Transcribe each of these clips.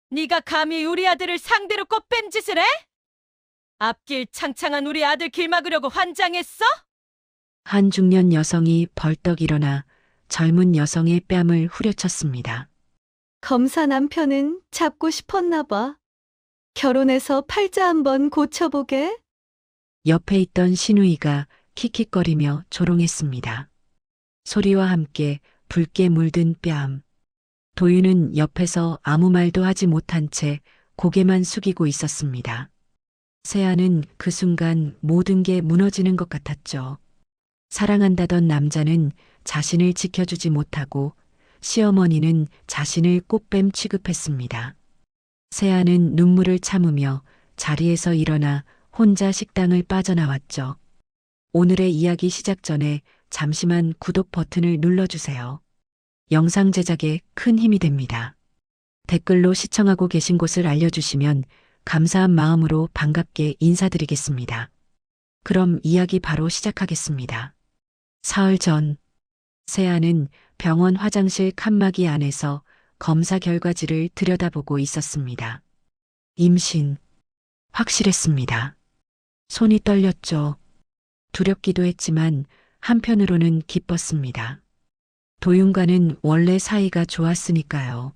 네가 감히 우리 아들을 상대로 꽃뱀 짓을 해? 앞길 창창한 우리 아들 길 막으려고 환장했어? 한 중년 여성이 벌떡 일어나 젊은 여성의 뺨을 후려쳤습니다. 검사 남편은 잡고 싶었나 봐. 결혼해서 팔자 한번 고쳐보게. 옆에 있던 신우이가 킥킥거리며 조롱했습니다. 소리와 함께 붉게 물든 뺨. 도윤은 옆에서 아무 말도 하지 못한 채 고개만 숙이고 있었습니다. 세아는 그 순간 모든 게 무너지는 것 같았죠. 사랑한다던 남자는 자신을 지켜주지 못하고 시어머니는 자신을 꽃뱀 취급했습니다. 세아는 눈물을 참으며 자리에서 일어나 혼자 식당을 빠져나왔죠. 오늘의 이야기 시작 전에 잠시만 구독 버튼을 눌러주세요. 영상 제작에 큰 힘이 됩니다. 댓글로 시청하고 계신 곳을 알려주시면 감사한 마음으로 반갑게 인사드리겠습니다. 그럼 이야기 바로 시작하겠습니다. 사흘 전, 세아는 병원 화장실 칸막이 안에서 검사 결과지를 들여다보고 있었습니다. 임신. 확실했습니다. 손이 떨렸죠. 두렵기도 했지만 한편으로는 기뻤습니다. 도윤과는 원래 사이가 좋았으니까요.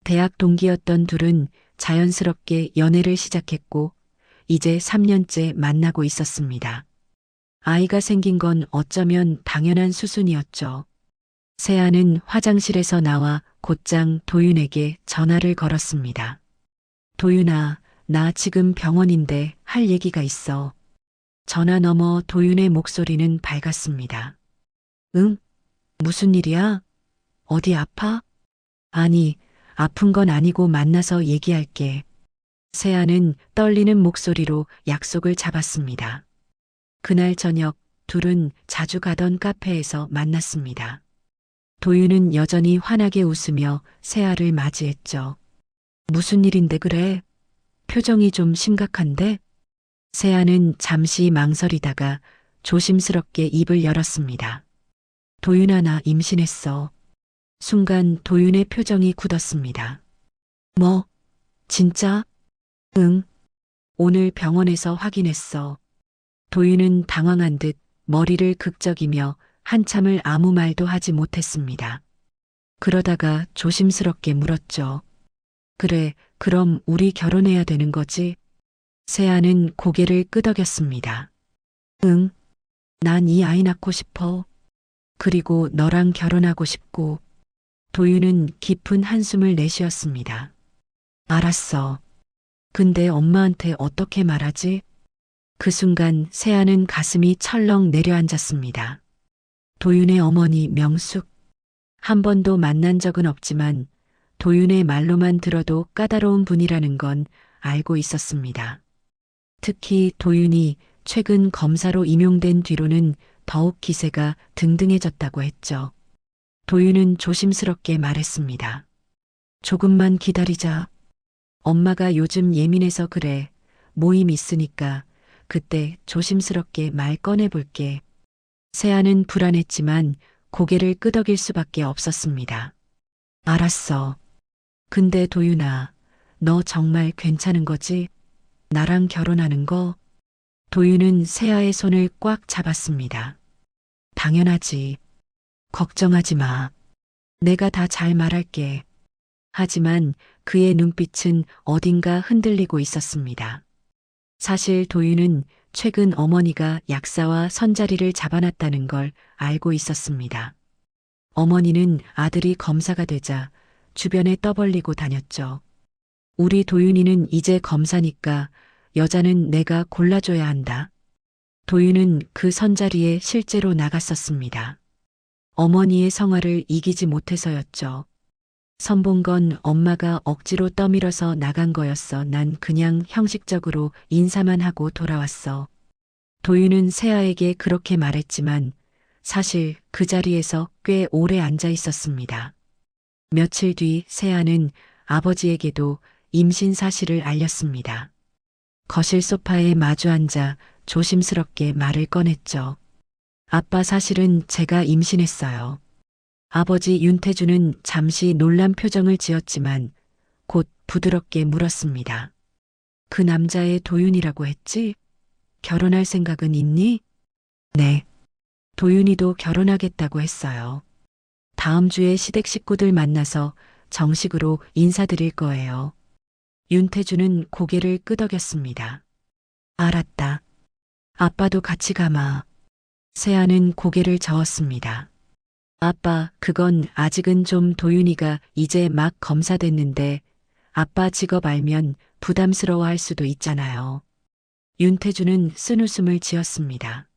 대학 동기였던 둘은 자연스럽게 연애를 시작했고 이제 3년째 만나고 있었습니다. 아이가 생긴 건 어쩌면 당연한 수순이었죠. 세아는 화장실에서 나와 곧장 도윤에게 전화를 걸었습니다. 도윤아, 나 지금 병원인데 할 얘기가 있어. 전화 너머 도윤의 목소리는 밝았습니다. 응? 무슨 일이야? 어디 아파? 아니, 아픈 건 아니고 만나서 얘기할게. 세아는 떨리는 목소리로 약속을 잡았습니다. 그날 저녁 둘은 자주 가던 카페에서 만났습니다. 도윤은 여전히 환하게 웃으며 세아를 맞이했죠. 무슨 일인데 그래? 표정이 좀 심각한데? 세아는 잠시 망설이다가 조심스럽게 입을 열었습니다. 도윤아, 나 임신했어. 순간 도윤의 표정이 굳었습니다. 뭐? 진짜? 응. 오늘 병원에서 확인했어. 도윤은 당황한 듯 머리를 극적이며 한참을 아무 말도 하지 못했습니다. 그러다가 조심스럽게 물었죠. 그래, 그럼 우리 결혼해야 되는 거지? 세아는 고개를 끄덕였습니다. 응. 난 이 아이 낳고 싶어. 그리고 너랑 결혼하고 싶고. 도윤은 깊은 한숨을 내쉬었습니다. 알았어. 근데 엄마한테 어떻게 말하지? 그 순간 세아는 가슴이 철렁 내려앉았습니다. 도윤의 어머니 명숙. 한 번도 만난 적은 없지만 도윤의 말로만 들어도 까다로운 분이라는 건 알고 있었습니다. 특히 도윤이 최근 검사로 임용된 뒤로는 더욱 기세가 등등해졌다고 했죠. 도윤은 조심스럽게 말했습니다. 조금만 기다리자. 엄마가 요즘 예민해서 그래. 모임 있으니까 그때 조심스럽게 말 꺼내볼게. 세아는 불안했지만 고개를 끄덕일 수밖에 없었습니다. 알았어. 근데 도윤아, 너 정말 괜찮은 거지? 나랑 결혼하는 거? 도윤은 세아의 손을 꽉 잡았습니다. 당연하지. 걱정하지 마. 내가 다 잘 말할게. 하지만 그의 눈빛은 어딘가 흔들리고 있었습니다. 사실 도윤은 최근 어머니가 약사와 선자리를 잡아놨다는 걸 알고 있었습니다. 어머니는 아들이 검사가 되자 주변에 떠벌리고 다녔죠. 우리 도윤이는 이제 검사니까 여자는 내가 골라줘야 한다. 도윤은 그 선자리에 실제로 나갔었습니다. 어머니의 성화를 이기지 못해서였죠. 선본 건 엄마가 억지로 떠밀어서 나간 거였어. 난 그냥 형식적으로 인사만 하고 돌아왔어. 도윤은 세아에게 그렇게 말했지만 사실 그 자리에서 꽤 오래 앉아 있었습니다. 며칠 뒤 세아는 아버지에게도 임신 사실을 알렸습니다. 거실 소파에 마주 앉아 조심스럽게 말을 꺼냈죠. 아빠, 사실은 제가 임신했어요. 아버지 윤태주는 잠시 놀란 표정을 지었지만 곧 부드럽게 물었습니다. 그 남자의 도윤이라고 했지? 결혼할 생각은 있니? 네. 도윤이도 결혼하겠다고 했어요. 다음 주에 시댁 식구들 만나서 정식으로 인사드릴 거예요. 윤태주는 고개를 끄덕였습니다. 알았다. 아빠도 같이 가마. 세아는 고개를 저었습니다. 아빠, 그건 아직은 좀 도윤이가 이제 막 검사됐는데 아빠 직업 알면 부담스러워할 수도 있잖아요. 윤태주는 쓴웃음을 지었습니다.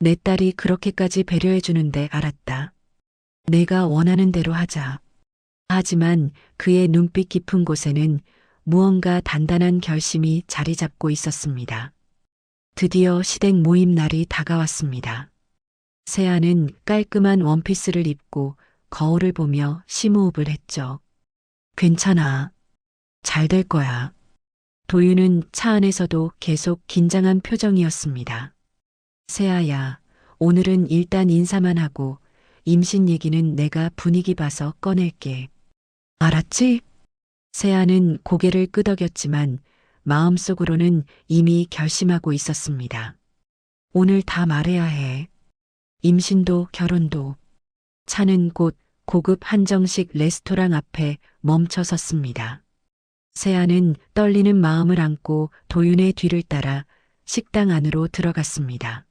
내 딸이 그렇게까지 배려해 주는데 알았다. 내가 원하는 대로 하자. 하지만 그의 눈빛 깊은 곳에는 무언가 단단한 결심이 자리 잡고 있었습니다. 드디어 시댁 모임 날이 다가왔습니다. 세아는 깔끔한 원피스를 입고 거울을 보며 심호흡을 했죠. 괜찮아. 잘 될 거야. 도윤은 차 안에서도 계속 긴장한 표정이었습니다. 세아야, 오늘은 일단 인사만 하고 임신 얘기는 내가 분위기 봐서 꺼낼게. 알았지? 세아는 고개를 끄덕였지만 마음속으로는 이미 결심하고 있었습니다. 오늘 다 말해야 해. 임신도 결혼도. 차는 곧 고급 한정식 레스토랑 앞에 멈춰 섰습니다. 세아는 떨리는 마음을 안고 도윤의 뒤를 따라 식당 안으로 들어갔습니다.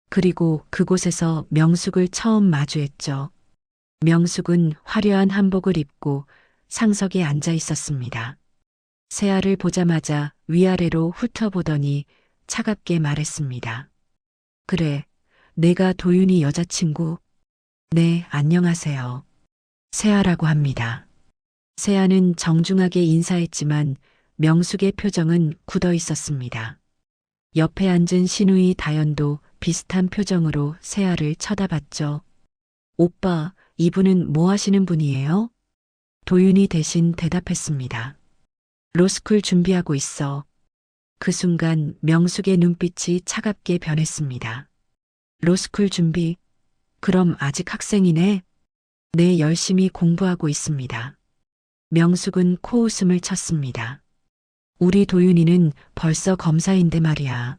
그리고 그곳에서 명숙을 처음 마주했죠. 명숙은 화려한 한복을 입고 상석에 앉아 있었습니다. 세아를 보자마자 위아래로 훑어보더니 차갑게 말했습니다. 그래, 내가 도윤이 여자친구. 네, 안녕하세요. 세아라고 합니다. 세아는 정중하게 인사했지만 명숙의 표정은 굳어 있었습니다. 옆에 앉은 신우이 다연도 비슷한 표정으로 세아를 쳐다봤죠. 오빠, 이분은 뭐 하시는 분이에요? 도윤이 대신 대답했습니다. 로스쿨 준비하고 있어. 그 순간 명숙의 눈빛이 차갑게 변했습니다. 로스쿨 준비? 그럼 아직 학생이네? 네, 열심히 공부하고 있습니다. 명숙은 코웃음을 쳤습니다. 우리 도윤이는 벌써 검사인데 말이야.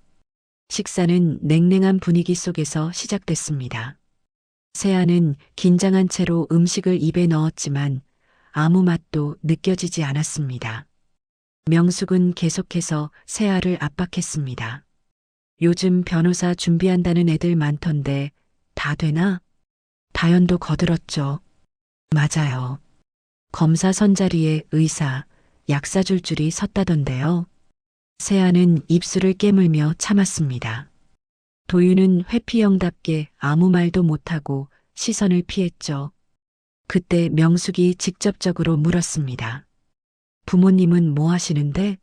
식사는 냉랭한 분위기 속에서 시작됐습니다. 세아는 긴장한 채로 음식을 입에 넣었지만 아무 맛도 느껴지지 않았습니다. 명숙은 계속해서 세아를 압박했습니다. 요즘 변호사 준비한다는 애들 많던데 다 되나? 다연도 거들었죠. 맞아요. 검사 선자리에 의사, 약사줄 줄이 섰다던데요. 세아는 입술을 깨물며 참았습니다. 도윤은 회피형답게 아무 말도 못하고 시선을 피했죠. 그때 명숙이 직접적으로 물었습니다. 부모님은 뭐 하시는데?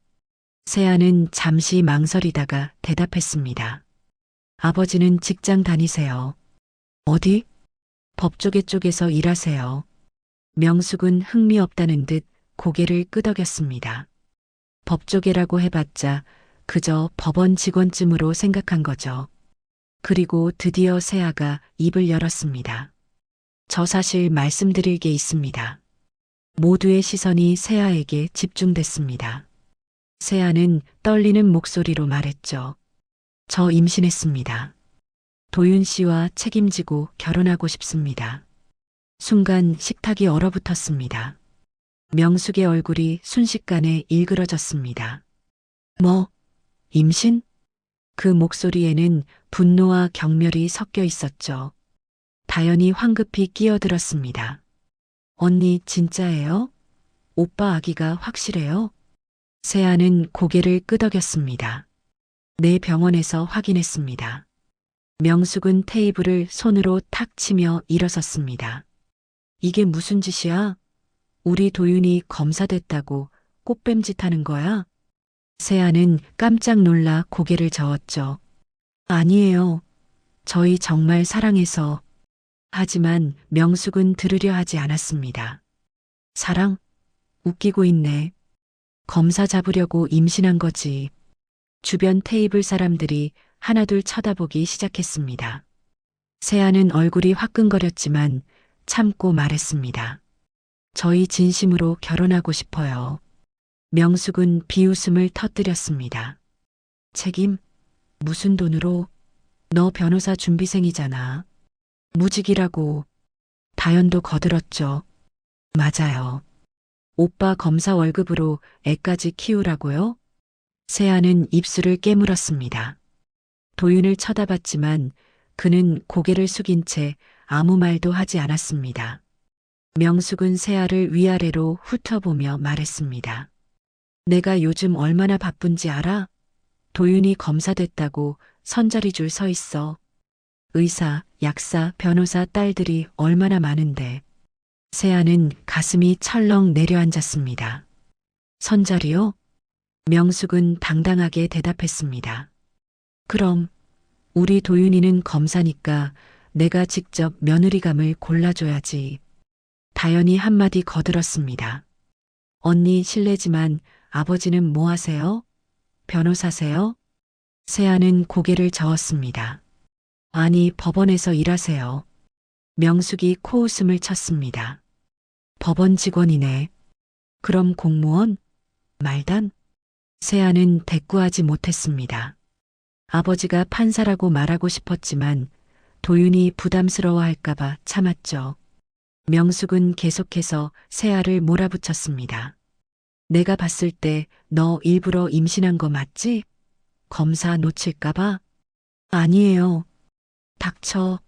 세아는 잠시 망설이다가 대답했습니다. 아버지는 직장 다니세요. 어디? 법조계 쪽에서 일하세요. 명숙은 흥미없다는 듯 고개를 끄덕였습니다. 법조계라고 해봤자 그저 법원 직원쯤으로 생각한 거죠. 그리고 드디어 세아가 입을 열었습니다. 저 사실 말씀드릴 게 있습니다. 모두의 시선이 세아에게 집중됐습니다. 세아는 떨리는 목소리로 말했죠. 저 임신했습니다. 도윤 씨와 책임지고 결혼하고 싶습니다. 순간 식탁이 얼어붙었습니다. 명숙의 얼굴이 순식간에 일그러졌습니다. 뭐? 임신? 그 목소리에는 분노와 경멸이 섞여 있었죠. 다연이 황급히 끼어들었습니다. 언니 진짜예요? 오빠 아기가 확실해요? 세아는 고개를 끄덕였습니다. 내 병원에서 확인했습니다. 명숙은 테이블을 손으로 탁 치며 일어섰습니다. 이게 무슨 짓이야? 우리 도윤이 검사됐다고 꽃뱀짓 하는 거야? 세아는 깜짝 놀라 고개를 저었죠. 아니에요. 저희 정말 사랑해서. 하지만 명숙은 들으려 하지 않았습니다. 사랑? 웃기고 있네. 검사 잡으려고 임신한 거지. 주변 테이블 사람들이 하나둘 쳐다보기 시작했습니다. 세아는 얼굴이 화끈거렸지만 참고 말했습니다. 저희 진심으로 결혼하고 싶어요. 명숙은 비웃음을 터뜨렸습니다. 책임? 무슨 돈으로? 너 변호사 준비생이잖아. 무직이라고. 다연도 거들었죠. 맞아요. 오빠 검사 월급으로 애까지 키우라고요? 세아는 입술을 깨물었습니다. 도윤을 쳐다봤지만 그는 고개를 숙인 채 아무 말도 하지 않았습니다. 명숙은 세아를 위아래로 훑어보며 말했습니다. 내가 요즘 얼마나 바쁜지 알아? 도윤이 검사 됐다고 선자리 줄 서 있어. 의사, 약사, 변호사 딸들이 얼마나 많은데. 세아는 가슴이 철렁 내려앉았습니다. 선자리요? 명숙은 당당하게 대답했습니다. 그럼 우리 도윤이는 검사니까 내가 직접 며느리감을 골라줘야지. 다연이 한마디 거들었습니다. 언니 실례지만 아버지는 뭐 하세요? 변호사세요? 세아는 고개를 저었습니다. 아니, 법원에서 일하세요. 명숙이 코웃음을 쳤습니다. 법원 직원이네. 그럼 공무원? 말단? 세아는 대꾸하지 못했습니다. 아버지가 판사라고 말하고 싶었지만 도윤이 부담스러워할까봐 참았죠. 명숙은 계속해서 세아를 몰아붙였습니다. 내가 봤을 때 너 일부러 임신한 거 맞지? 검사 놓칠까봐? 아니에요. 닥쳐.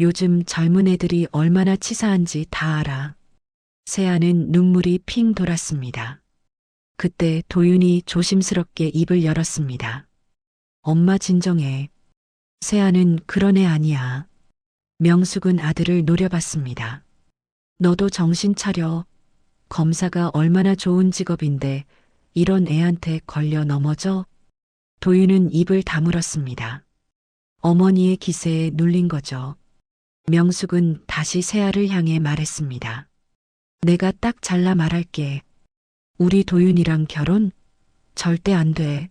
요즘 젊은 애들이 얼마나 치사한지 다 알아. 세아는 눈물이 핑 돌았습니다. 그때 도윤이 조심스럽게 입을 열었습니다. 엄마 진정해. 세아는 그런 애 아니야. 명숙은 아들을 노려봤습니다. 너도 정신 차려. 검사가 얼마나 좋은 직업인데 이런 애한테 걸려 넘어져? 도윤은 입을 다물었습니다. 어머니의 기세에 눌린 거죠. 명숙은 다시 세아를 향해 말했습니다. 내가 딱 잘라 말할게. 우리 도윤이랑 결혼? 절대 안 돼.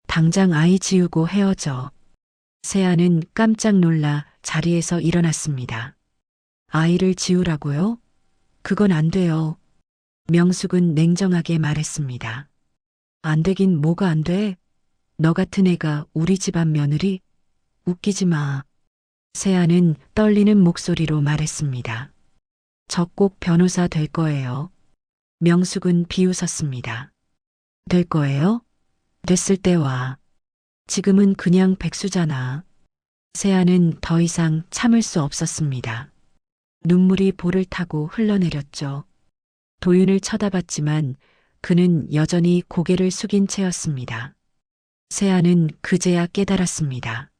당장 아이 지우고 헤어져. 세아는 깜짝 놀라 자리에서 일어났습니다. 아이를 지우라고요? 그건 안 돼요. 명숙은 냉정하게 말했습니다. 안 되긴 뭐가 안 돼? 너 같은 애가 우리 집안 며느리? 웃기지 마. 세아는 떨리는 목소리로 말했습니다. 저 꼭 변호사 될 거예요. 명숙은 비웃었습니다. 될 거예요? 됐을 때 와. 지금은 그냥 백수잖아. 세아는 더 이상 참을 수 없었습니다. 눈물이 볼을 타고 흘러내렸죠. 도윤을 쳐다봤지만 그는 여전히 고개를 숙인 채였습니다. 세아는 그제야 깨달았습니다.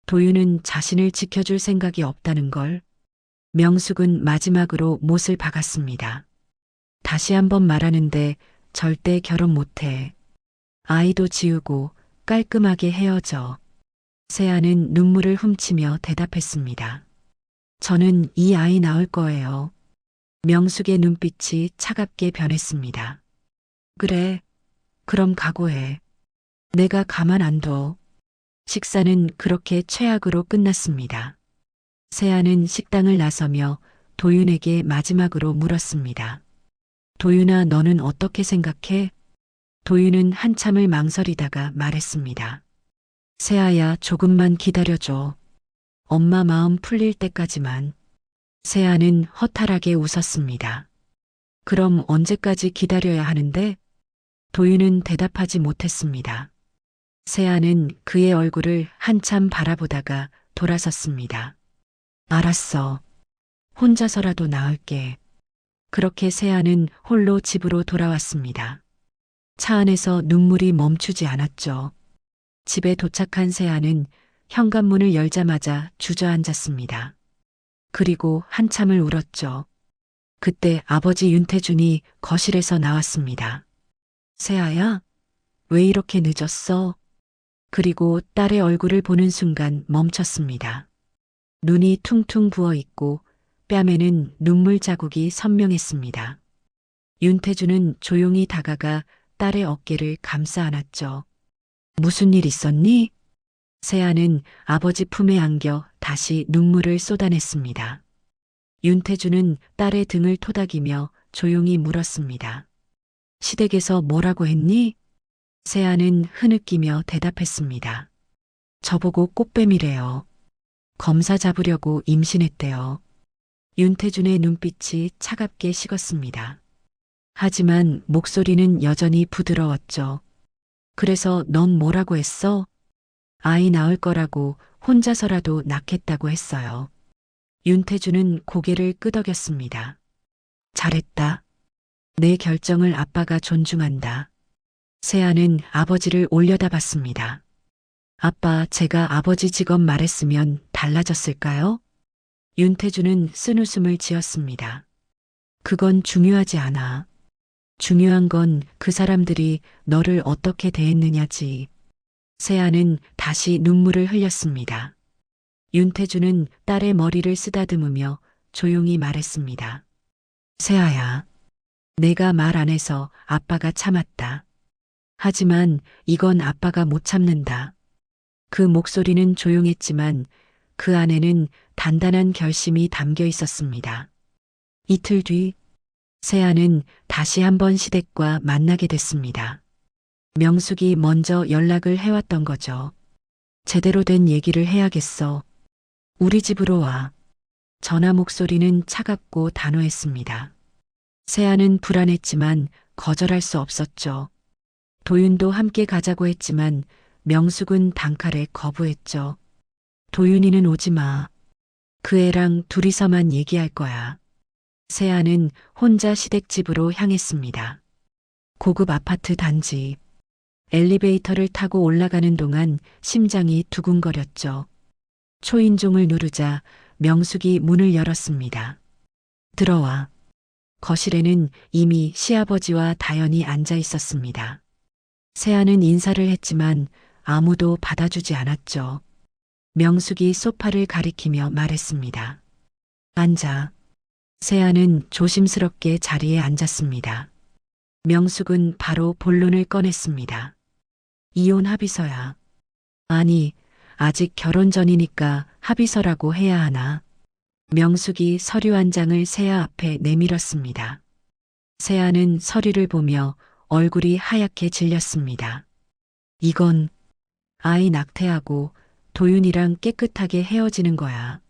도윤은 자신을 지켜줄 생각이 없다는 걸. 명숙은 마지막으로 못을 박았습니다. 다시 한번 말하는데 절대 결혼 못해. 아이도 지우고 깔끔하게 헤어져. 세아는 눈물을 훔치며 대답했습니다. 저는 이 아이 낳을 거예요. 명숙의 눈빛이 차갑게 변했습니다. 그래, 그럼 각오해. 내가 가만 안 둬. 식사는 그렇게 최악으로 끝났습니다. 세아는 식당을 나서며 도윤에게 마지막으로 물었습니다. 도윤아, 너는 어떻게 생각해? 도윤은 한참을 망설이다가 말했습니다. 세아야, 조금만 기다려줘. 엄마 마음 풀릴 때까지만. 세아는 허탈하게 웃었습니다. 그럼 언제까지 기다려야 하는데? 도윤은 대답하지 못했습니다. 세아는 그의 얼굴을 한참 바라보다가 돌아섰습니다. 알았어. 혼자서라도 나을게. 그렇게 세아는 홀로 집으로 돌아왔습니다. 차 안에서 눈물이 멈추지 않았죠. 집에 도착한 세아는 현관문을 열자마자 주저앉았습니다. 그리고 한참을 울었죠. 그때 아버지 윤태준이 거실에서 나왔습니다. 세아야, 왜 이렇게 늦었어? 그리고 딸의 얼굴을 보는 순간 멈췄습니다. 눈이 퉁퉁 부어 있고 뺨에는 눈물 자국이 선명했습니다. 윤태준은 조용히 다가가 딸의 어깨를 감싸 안았죠. 무슨 일 있었니? 세아는 아버지 품에 안겨 다시 눈물을 쏟아냈습니다. 윤태준은 딸의 등을 토닥이며 조용히 물었습니다. 시댁에서 뭐라고 했니? 세아는 흐느끼며 대답했습니다. 저보고 꽃뱀이래요. 검사 잡으려고 임신했대요. 윤태준의 눈빛이 차갑게 식었습니다. 하지만 목소리는 여전히 부드러웠죠. 그래서 넌 뭐라고 했어? 아이 낳을 거라고 혼자서라도 낳겠다고 했어요. 윤태준은 고개를 끄덕였습니다. 잘했다. 내 결정을 아빠가 존중한다. 세아는 아버지를 올려다봤습니다. 아빠, 제가 아버지 직업 말했으면 달라졌을까요? 윤태준은 쓴웃음을 지었습니다. 그건 중요하지 않아. 중요한 건 그 사람들이 너를 어떻게 대했느냐지. 세아는 다시 눈물을 흘렸습니다. 윤태준은 딸의 머리를 쓰다듬으며 조용히 말했습니다. 세아야, 내가 말 안 해서 아빠가 참았다. 하지만 이건 아빠가 못 참는다. 그 목소리는 조용했지만 그 안에는 단단한 결심이 담겨 있었습니다. 이틀 뒤 세아는 다시 한번 시댁과 만나게 됐습니다. 명숙이 먼저 연락을 해왔던 거죠. 제대로 된 얘기를 해야겠어. 우리 집으로 와. 전화 목소리는 차갑고 단호했습니다. 세아는 불안했지만 거절할 수 없었죠. 도윤도 함께 가자고 했지만 명숙은 단칼에 거부했죠. 도윤이는 오지 마. 그 애랑 둘이서만 얘기할 거야. 세아는 혼자 시댁집으로 향했습니다. 고급 아파트 단지. 엘리베이터를 타고 올라가는 동안 심장이 두근거렸죠. 초인종을 누르자 명숙이 문을 열었습니다. 들어와. 거실에는 이미 시아버지와 다연이 앉아 있었습니다. 세아는 인사를 했지만 아무도 받아주지 않았죠. 명숙이 소파를 가리키며 말했습니다. 앉아. 세아는 조심스럽게 자리에 앉았습니다. 명숙은 바로 본론을 꺼냈습니다. 이혼 합의서야. 아니, 아직 결혼 전이니까 합의서라고 해야 하나. 명숙이 서류 한 장을 세아 앞에 내밀었습니다. 세아는 서류를 보며 얼굴이 하얗게 질렸습니다. 이건 아이 낙태하고 도윤이랑 깨끗하게 헤어지는 거야.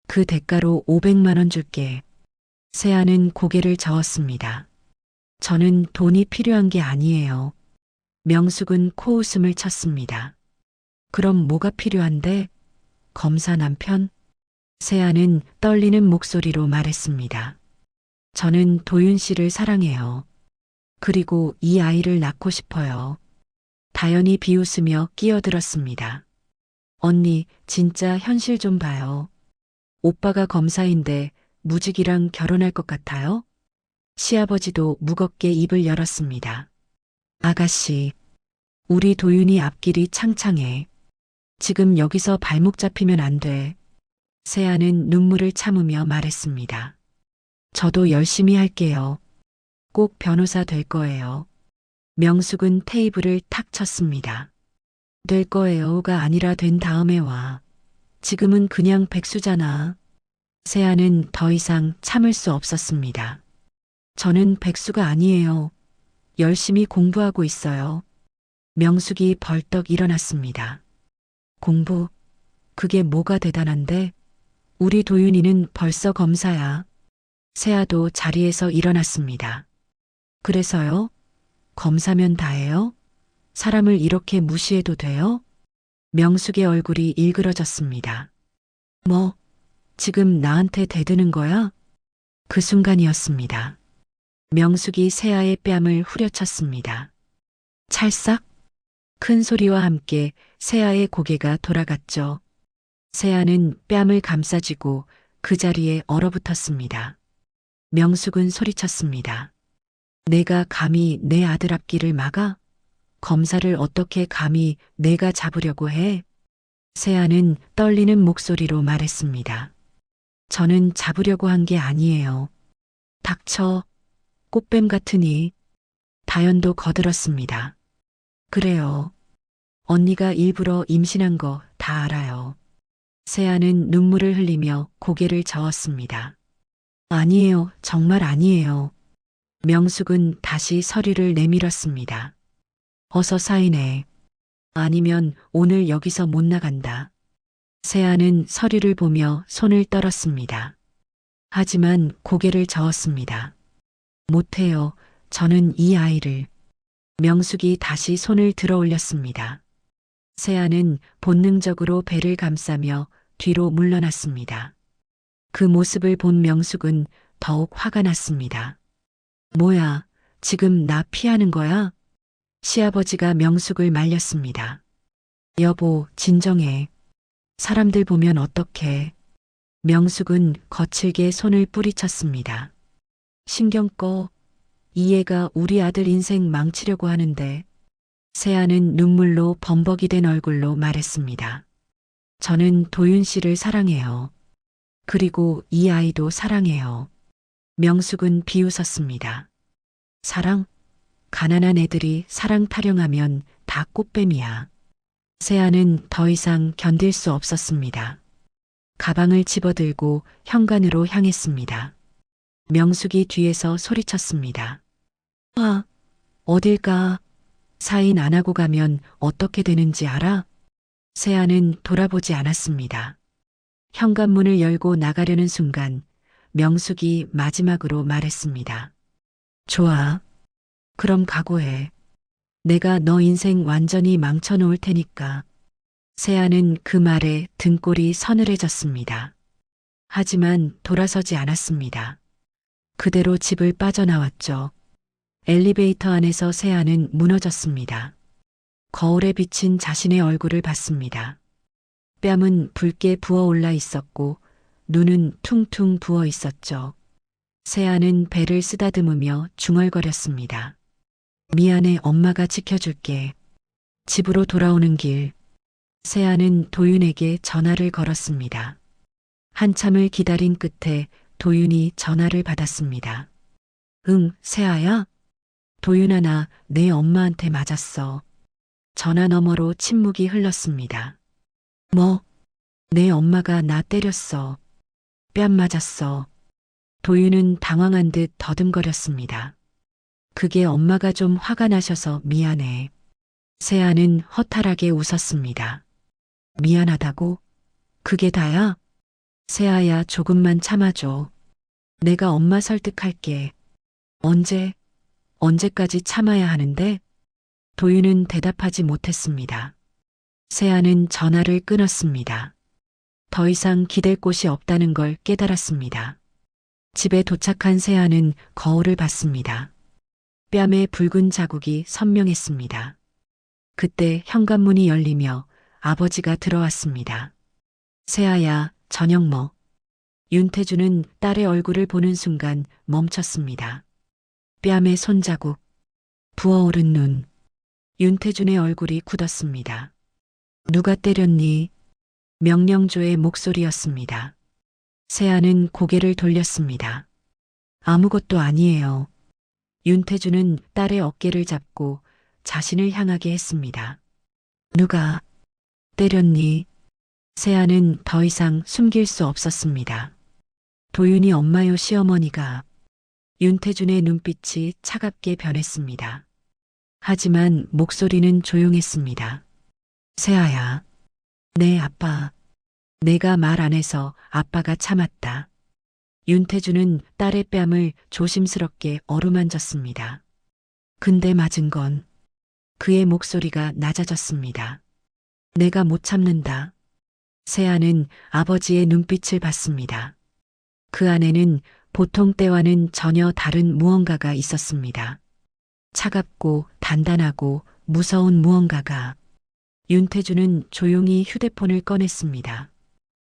그 대가로 500만 원 줄게. 세아는 고개를 저었습니다. 저는 돈이 필요한 게 아니에요. 명숙은 코웃음을 쳤습니다. 그럼 뭐가 필요한데? 검사 남편? 세아는 떨리는 목소리로 말했습니다. 저는 도윤 씨를 사랑해요. 그리고 이 아이를 낳고 싶어요. 다연이 비웃으며 끼어들었습니다. 언니, 진짜 현실 좀 봐요. 오빠가 검사인데 무직이랑 결혼할 것 같아요? 시아버지도 무겁게 입을 열었습니다. 아가씨, 우리 도윤이 앞길이 창창해. 지금 여기서 발목 잡히면 안 돼. 세아는 눈물을 참으며 말했습니다. 저도 열심히 할게요. 꼭 변호사 될 거예요. 명숙은 테이블을 탁 쳤습니다. 될 거예요가 아니라 된 다음에 와. 지금은 그냥 백수잖아. 세아는 더 이상 참을 수 없었습니다. 저는 백수가 아니에요. 열심히 공부하고 있어요. 명숙이 벌떡 일어났습니다. 공부? 그게 뭐가 대단한데? 우리 도윤이는 벌써 검사야. 세아도 자리에서 일어났습니다. 그래서요? 검사면 다예요? 사람을 이렇게 무시해도 돼요? 명숙의 얼굴이 일그러졌습니다. 뭐, 지금 나한테 대드는 거야? 그 순간이었습니다. 명숙이 세아의 뺨을 후려쳤습니다. 찰싹? 큰 소리와 함께 세아의 고개가 돌아갔죠. 세아는 뺨을 감싸쥐고 그 자리에 얼어붙었습니다. 명숙은 소리쳤습니다. 내가 감히 내 아들 앞길을 막아? 검사를 어떻게 감히 내가 잡으려고 해? 세아는 떨리는 목소리로 말했습니다. 저는 잡으려고 한 게 아니에요. 닥쳐. 꽃뱀 같으니. 다연도 거들었습니다. 그래요. 언니가 일부러 임신한 거 다 알아요. 세아는 눈물을 흘리며 고개를 저었습니다. 아니에요. 정말 아니에요. 명숙은 다시 서류를 내밀었습니다. 어서 사인해. 아니면 오늘 여기서 못 나간다. 세아는 서류를 보며 손을 떨었습니다. 하지만 고개를 저었습니다. 못해요. 저는 이 아이를. 명숙이 다시 손을 들어 올렸습니다. 세아는 본능적으로 배를 감싸며 뒤로 물러났습니다. 그 모습을 본 명숙은 더욱 화가 났습니다. 뭐야, 지금 나 피하는 거야? 시아버지가 명숙을 말렸습니다. 여보, 진정해. 사람들 보면 어떡해. 명숙은 거칠게 손을 뿌리쳤습니다. 신경 꺼. 이 애가 우리 아들 인생 망치려고 하는데. 세아는 눈물로 범벅이 된 얼굴로 말했습니다. 저는 도윤 씨를 사랑해요. 그리고 이 아이도 사랑해요. 명숙은 비웃었습니다. 사랑? 가난한 애들이 사랑 타령하면 다 꽃뱀이야. 세아는 더 이상 견딜 수 없었습니다. 가방을 집어들고 현관으로 향했습니다. 명숙이 뒤에서 소리쳤습니다. 아, 어딜 가? 사인 안 하고 가면 어떻게 되는지 알아? 세아는 돌아보지 않았습니다. 현관문을 열고 나가려는 순간 명숙이 마지막으로 말했습니다. 좋아. 그럼 각오해. 내가 너 인생 완전히 망쳐놓을 테니까. 세아는 그 말에 등골이 서늘해졌습니다. 하지만 돌아서지 않았습니다. 그대로 집을 빠져나왔죠. 엘리베이터 안에서 세아는 무너졌습니다. 거울에 비친 자신의 얼굴을 봤습니다. 뺨은 붉게 부어올라 있었고 눈은 퉁퉁 부어 있었죠. 세아는 배를 쓰다듬으며 중얼거렸습니다. 미안해, 엄마가 지켜줄게. 집으로 돌아오는 길, 세아는 도윤에게 전화를 걸었습니다. 한참을 기다린 끝에 도윤이 전화를 받았습니다. 응, 세아야? 도윤아, 나 내 엄마한테 맞았어. 전화 너머로 침묵이 흘렀습니다. 뭐? 내 엄마가 나 때렸어. 뺨 맞았어. 도윤은 당황한 듯 더듬거렸습니다. 그게 엄마가 좀 화가 나셔서 미안해. 세아는 허탈하게 웃었습니다. 미안하다고? 그게 다야? 세아야, 조금만 참아줘. 내가 엄마 설득할게. 언제까지 참아야 하는데? 도윤은 대답하지 못했습니다. 세아는 전화를 끊었습니다. 더 이상 기댈 곳이 없다는 걸 깨달았습니다. 집에 도착한 세아는 거울을 봤습니다. 뺨에 붉은 자국이 선명했습니다. 그때 현관문이 열리며 아버지가 들어왔습니다. 세아야, 저녁 뭐? 윤태주는 딸의 얼굴을 보는 순간 멈췄습니다. 뺨에 손자국, 부어오른 눈. 윤태준의 얼굴이 굳었습니다. 누가 때렸니? 명령조의 목소리였습니다. 세아는 고개를 돌렸습니다. 아무것도 아니에요. 윤태준은 딸의 어깨를 잡고 자신을 향하게 했습니다. 누가 때렸니? 세아는 더 이상 숨길 수 없었습니다. 도윤이 엄마요, 시어머니가. 윤태준의 눈빛이 차갑게 변했습니다. 하지만 목소리는 조용했습니다. 세아야. 네, 아빠. 내가 말 안 해서 아빠가 참았다. 윤태준은 딸의 뺨을 조심스럽게 어루만졌습니다. 근데 맞은 건 그의 목소리가 낮아졌습니다. 내가 못 참는다. 세아는 아버지의 눈빛을 봤습니다. 그 안에는 보통 때와는 전혀 다른 무언가가 있었습니다. 차갑고 단단하고 무서운 무언가가. 윤태주는 조용히 휴대폰을 꺼냈습니다.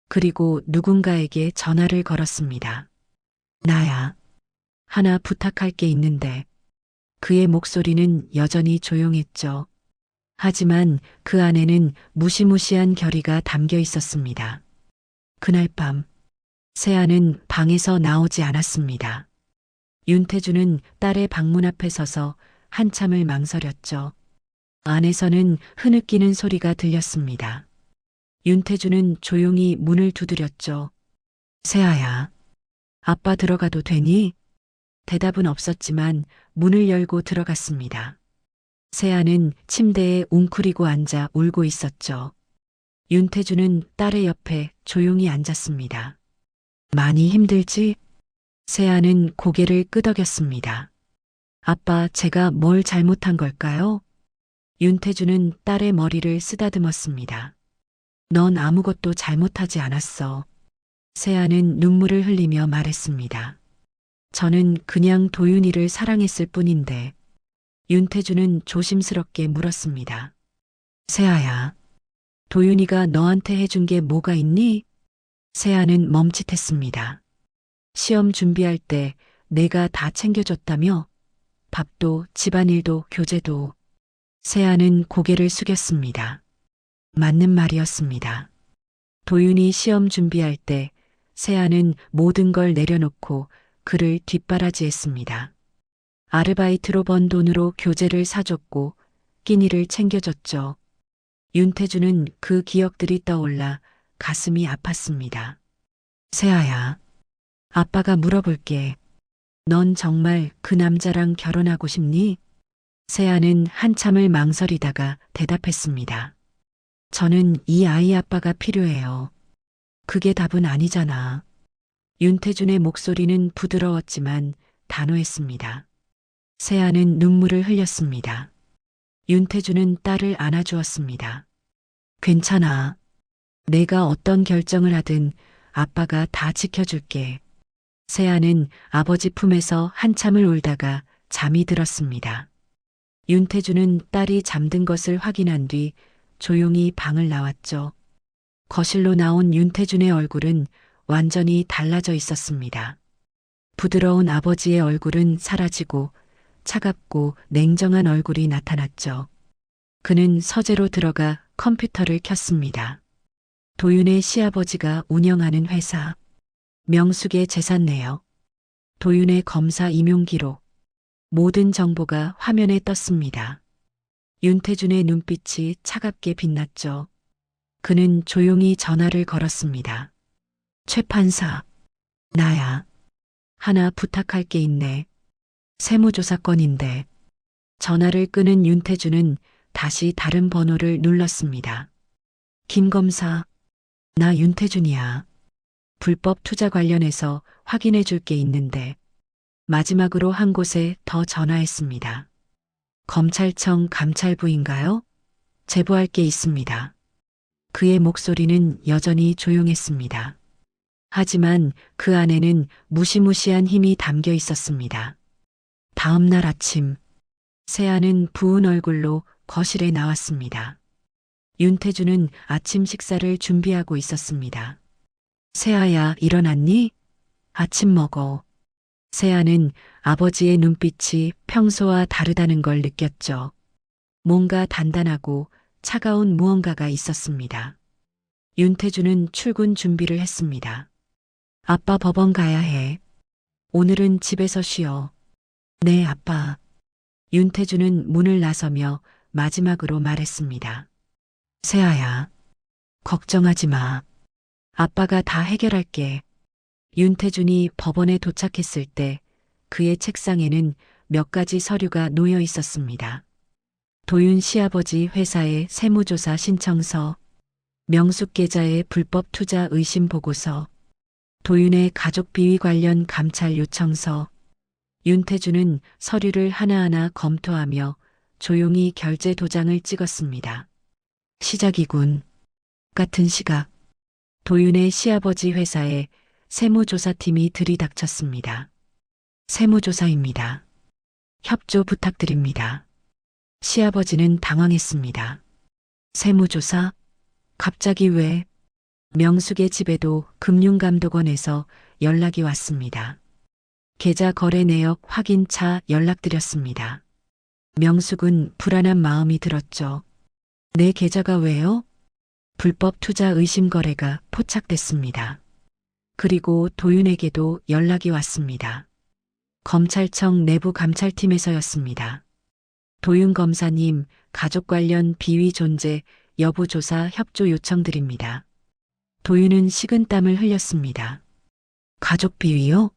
그리고 누군가에게 전화를 걸었습니다. 나야. 하나 부탁할 게 있는데. 그의 목소리는 여전히 조용했죠. 하지만 그 안에는 무시무시한 결의가 담겨 있었습니다. 그날 밤, 세아는 방에서 나오지 않았습니다. 윤태주는 딸의 방문 앞에 서서 한참을 망설였죠. 안에서는 흐느끼는 소리가 들렸습니다. 윤태주는 조용히 문을 두드렸죠. 세아야, 아빠 들어가도 되니? 대답은 없었지만 문을 열고 들어갔습니다. 세아는 침대에 웅크리고 앉아 울고 있었죠. 윤태주는 딸의 옆에 조용히 앉았습니다. 많이 힘들지? 세아는 고개를 끄덕였습니다. 아빠, 제가 뭘 잘못한 걸까요? 윤태주는 딸의 머리를 쓰다듬었습니다. 넌 아무것도 잘못하지 않았어. 세아는 눈물을 흘리며 말했습니다. 저는 그냥 도윤이를 사랑했을 뿐인데. 윤태주는 조심스럽게 물었습니다. 세아야, 도윤이가 너한테 해준 게 뭐가 있니? 세아는 멈칫했습니다. 시험 준비할 때 내가 다 챙겨줬다며? 밥도, 집안일도, 교재도. 세아는 고개를 숙였습니다. 맞는 말이었습니다. 도윤이 시험 준비할 때 세아는 모든 걸 내려놓고 그를 뒷바라지했습니다. 아르바이트로 번 돈으로 교재를 사줬고 끼니를 챙겨줬죠. 윤태주는 그 기억들이 떠올라 가슴이 아팠습니다. 세아야, 아빠가 물어볼게. 넌 정말 그 남자랑 결혼하고 싶니? 세아는 한참을 망설이다가 대답했습니다. 저는 이 아이 아빠가 필요해요. 그게 답은 아니잖아. 윤태준의 목소리는 부드러웠지만 단호했습니다. 세아는 눈물을 흘렸습니다. 윤태준은 딸을 안아주었습니다. 괜찮아. 내가 어떤 결정을 하든 아빠가 다 지켜줄게. 세아는 아버지 품에서 한참을 울다가 잠이 들었습니다. 윤태준은 딸이 잠든 것을 확인한 뒤 조용히 방을 나왔죠. 거실로 나온 윤태준의 얼굴은 완전히 달라져 있었습니다. 부드러운 아버지의 얼굴은 사라지고 차갑고 냉정한 얼굴이 나타났죠. 그는 서재로 들어가 컴퓨터를 켰습니다. 도윤의 시아버지가 운영하는 회사, 명숙의 재산 내역, 도윤의 검사 임용 기록, 모든 정보가 화면에 떴습니다. 윤태준의 눈빛이 차갑게 빛났죠. 그는 조용히 전화를 걸었습니다. 최 판사, 나야. 하나 부탁할 게 있네. 세무조사 건인데. 전화를 끄는 윤태준은 다시 다른 번호를 눌렀습니다. 김 검사, 나 윤태준이야. 불법 투자 관련해서 확인해 줄 게 있는데. 마지막으로 한 곳에 더 전화했습니다. 검찰청 감찰부인가요? 제보할 게 있습니다. 그의 목소리는 여전히 조용했습니다. 하지만 그 안에는 무시무시한 힘이 담겨 있었습니다. 다음 날 아침, 세아는 부은 얼굴로 거실에 나왔습니다. 윤태주는 아침 식사를 준비하고 있었습니다. 세아야, 일어났니? 아침 먹어. 세아는 아버지의 눈빛이 평소와 다르다는 걸 느꼈죠. 뭔가 단단하고 차가운 무언가가 있었습니다. 윤태주는 출근 준비를 했습니다. 아빠 법원 가야 해. 오늘은 집에서 쉬어. 네, 아빠. 윤태주는 문을 나서며 마지막으로 말했습니다. 세아야, 걱정하지 마. 아빠가 다 해결할게. 윤태준이 법원에 도착했을 때 그의 책상에는 몇 가지 서류가 놓여 있었습니다. 도윤 시아버지 회사의 세무조사 신청서, 명숙 계좌의 불법 투자 의심 보고서, 도윤의 가족 비위 관련 감찰 요청서. 윤태준은 서류를 하나하나 검토하며 조용히 결제 도장을 찍었습니다. 시작이군. 같은 시각, 도윤의 시아버지 회사에 세무조사팀이 들이닥쳤습니다. 세무조사입니다. 협조 부탁드립니다. 시아버지는 당황했습니다. 세무조사? 갑자기 왜? 명숙의 집에도 금융감독원에서 연락이 왔습니다. 계좌 거래 내역 확인차 연락드렸습니다. 명숙은 불안한 마음이 들었죠. 내 계좌가 왜요? 불법 투자 의심 거래가 포착됐습니다. 그리고 도윤에게도 연락이 왔습니다. 검찰청 내부 감찰팀에서였습니다. 도윤 검사님, 가족 관련 비위 존재 여부 조사 협조 요청드립니다. 도윤은 식은땀을 흘렸습니다. 가족 비위요?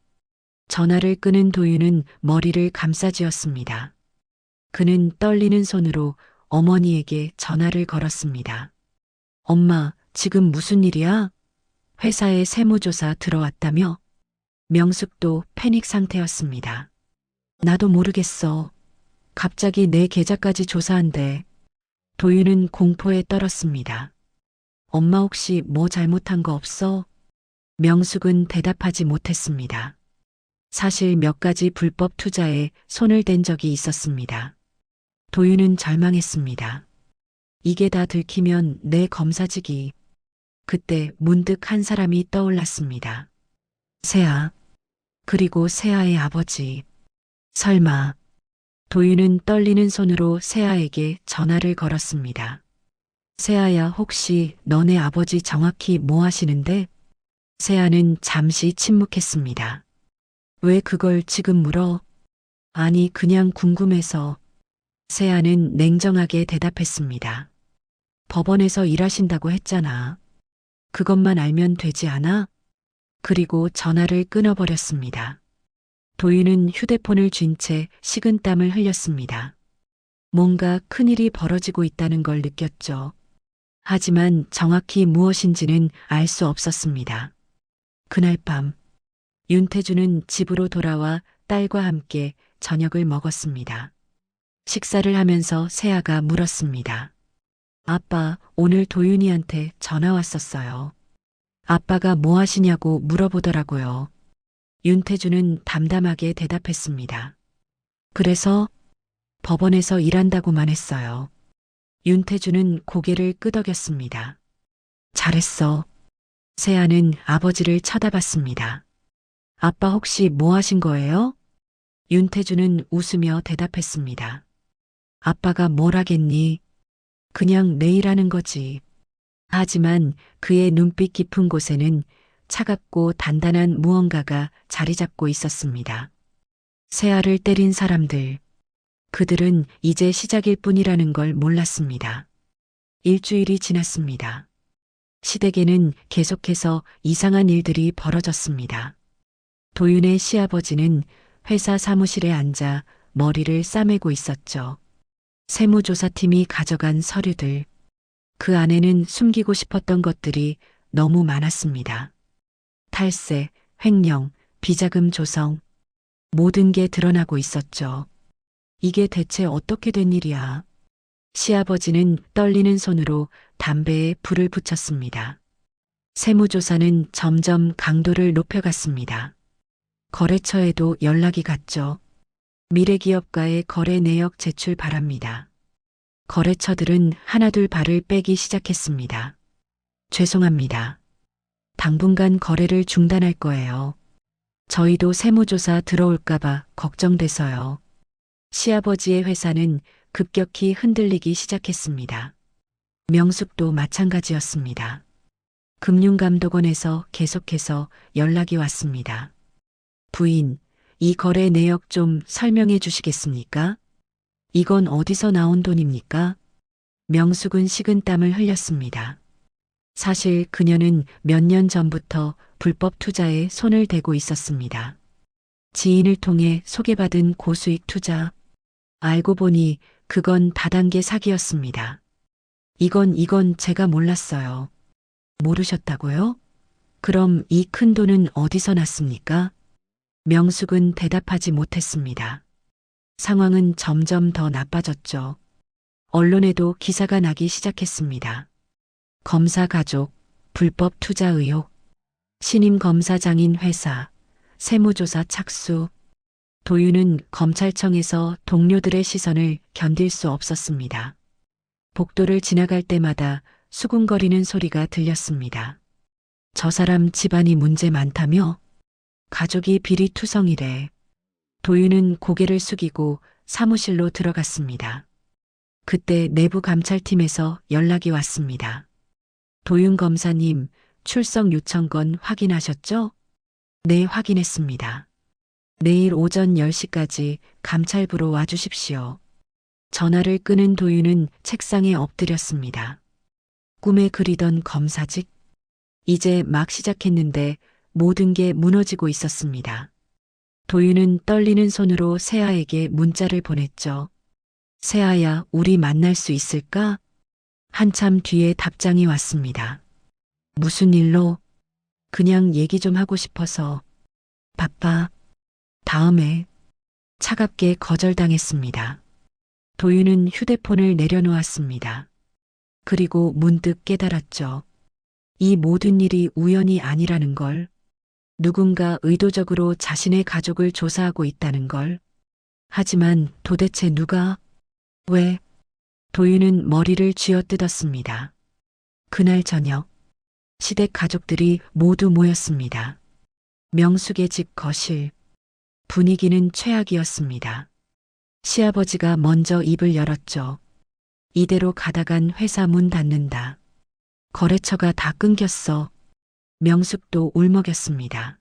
전화를 끄는 도윤은 머리를 감싸쥐었습니다. 그는 떨리는 손으로 어머니에게 전화를 걸었습니다. 엄마, 지금 무슨 일이야? 회사에 세무조사 들어왔다며? 명숙도 패닉 상태였습니다. 나도 모르겠어. 갑자기 내 계좌까지 조사한대. 도윤은 공포에 떨었습니다. 엄마 혹시 뭐 잘못한 거 없어? 명숙은 대답하지 못했습니다. 사실 몇 가지 불법 투자에 손을 댄 적이 있었습니다. 도윤은 절망했습니다. 이게 다 들키면 내 검사직이. 그때 문득 한 사람이 떠올랐습니다. 세아. 그리고 세아의 아버지. 설마. 도윤은 떨리는 손으로 세아에게 전화를 걸었습니다. 세아야, 혹시 너네 아버지 정확히 뭐 하시는데? 세아는 잠시 침묵했습니다. 왜 그걸 지금 물어? 아니, 그냥 궁금해서. 세아는 냉정하게 대답했습니다. 법원에서 일하신다고 했잖아. 그것만 알면 되지 않아? 그리고 전화를 끊어버렸습니다. 도윤은 휴대폰을 쥔 채 식은땀을 흘렸습니다. 뭔가 큰일이 벌어지고 있다는 걸 느꼈죠. 하지만 정확히 무엇인지는 알 수 없었습니다. 그날 밤, 윤태주는 집으로 돌아와 딸과 함께 저녁을 먹었습니다. 식사를 하면서 세아가 물었습니다. 아빠, 오늘 도윤이한테 전화 왔었어요. 아빠가 뭐 하시냐고 물어보더라고요. 윤태주는 담담하게 대답했습니다. 그래서 법원에서 일한다고만 했어요. 윤태주는 고개를 끄덕였습니다. 잘했어. 세아는 아버지를 쳐다봤습니다. 아빠 혹시 뭐 하신 거예요? 윤태주는 웃으며 대답했습니다. 아빠가 뭘 하겠니? 그냥 내일 하는 거지. 하지만 그의 눈빛 깊은 곳에는 차갑고 단단한 무언가가 자리 잡고 있었습니다. 세아를 때린 사람들. 그들은 이제 시작일 뿐이라는 걸 몰랐습니다. 일주일이 지났습니다. 시댁에는 계속해서 이상한 일들이 벌어졌습니다. 도윤의 시아버지는 회사 사무실에 앉아 머리를 싸매고 있었죠. 세무조사팀이 가져간 서류들. 그 안에는 숨기고 싶었던 것들이 너무 많았습니다. 탈세, 횡령, 비자금 조성. 모든 게 드러나고 있었죠. 이게 대체 어떻게 된 일이야? 시아버지는 떨리는 손으로 담배에 불을 붙였습니다. 세무조사는 점점 강도를 높여갔습니다. 거래처에도 연락이 갔죠. 미래기업과의 거래 내역 제출 바랍니다. 거래처들은 하나둘 발을 빼기 시작했습니다. 죄송합니다. 당분간 거래를 중단할 거예요. 저희도 세무조사 들어올까봐 걱정돼서요. 시아버지의 회사는 급격히 흔들리기 시작했습니다. 명숙도 마찬가지였습니다. 금융감독원에서 계속해서 연락이 왔습니다. 부인, 이 거래 내역 좀 설명해 주시겠습니까? 이건 어디서 나온 돈입니까? 명숙은 식은땀을 흘렸습니다. 사실 그녀는 몇 년 전부터 불법 투자에 손을 대고 있었습니다. 지인을 통해 소개받은 고수익 투자. 알고 보니 그건 다단계 사기였습니다. 이건 제가 몰랐어요. 모르셨다고요? 그럼 이 큰 돈은 어디서 났습니까? 명숙은 대답하지 못했습니다. 상황은 점점 더 나빠졌죠. 언론에도 기사가 나기 시작했습니다. 검사 가족, 불법 투자 의혹, 신임 검사장인 회사, 세무조사 착수. 도윤은 검찰청에서 동료들의 시선을 견딜 수 없었습니다. 복도를 지나갈 때마다 수군거리는 소리가 들렸습니다. 저 사람 집안이 문제 많다며? 가족이 비리투성이래. 도윤은 고개를 숙이고 사무실로 들어갔습니다. 그때 내부 감찰팀에서 연락이 왔습니다. 도윤 검사님, 출석 요청건 확인하셨죠? 네, 확인했습니다. 내일 오전 10시까지 감찰부로 와주십시오. 전화를 끄는 도윤은 책상에 엎드렸습니다. 꿈에 그리던 검사직? 이제 막 시작했는데 모든 게 무너지고 있었습니다. 도윤은 떨리는 손으로 세아에게 문자를 보냈죠. 세아야, 우리 만날 수 있을까? 한참 뒤에 답장이 왔습니다. 무슨 일로? 그냥 얘기 좀 하고 싶어서. 바빠. 다음에. 차갑게 거절당했습니다. 도윤은 휴대폰을 내려놓았습니다. 그리고 문득 깨달았죠. 이 모든 일이 우연이 아니라는 걸. 누군가 의도적으로 자신의 가족을 조사하고 있다는 걸. 하지만 도대체 누가? 왜? 도윤은 머리를 쥐어뜯었습니다. 그날 저녁, 시댁 가족들이 모두 모였습니다. 명숙의 집 거실. 분위기는 최악이었습니다. 시아버지가 먼저 입을 열었죠. 이대로 가다간 회사 문 닫는다. 거래처가 다 끊겼어. 명숙도 울먹였습니다.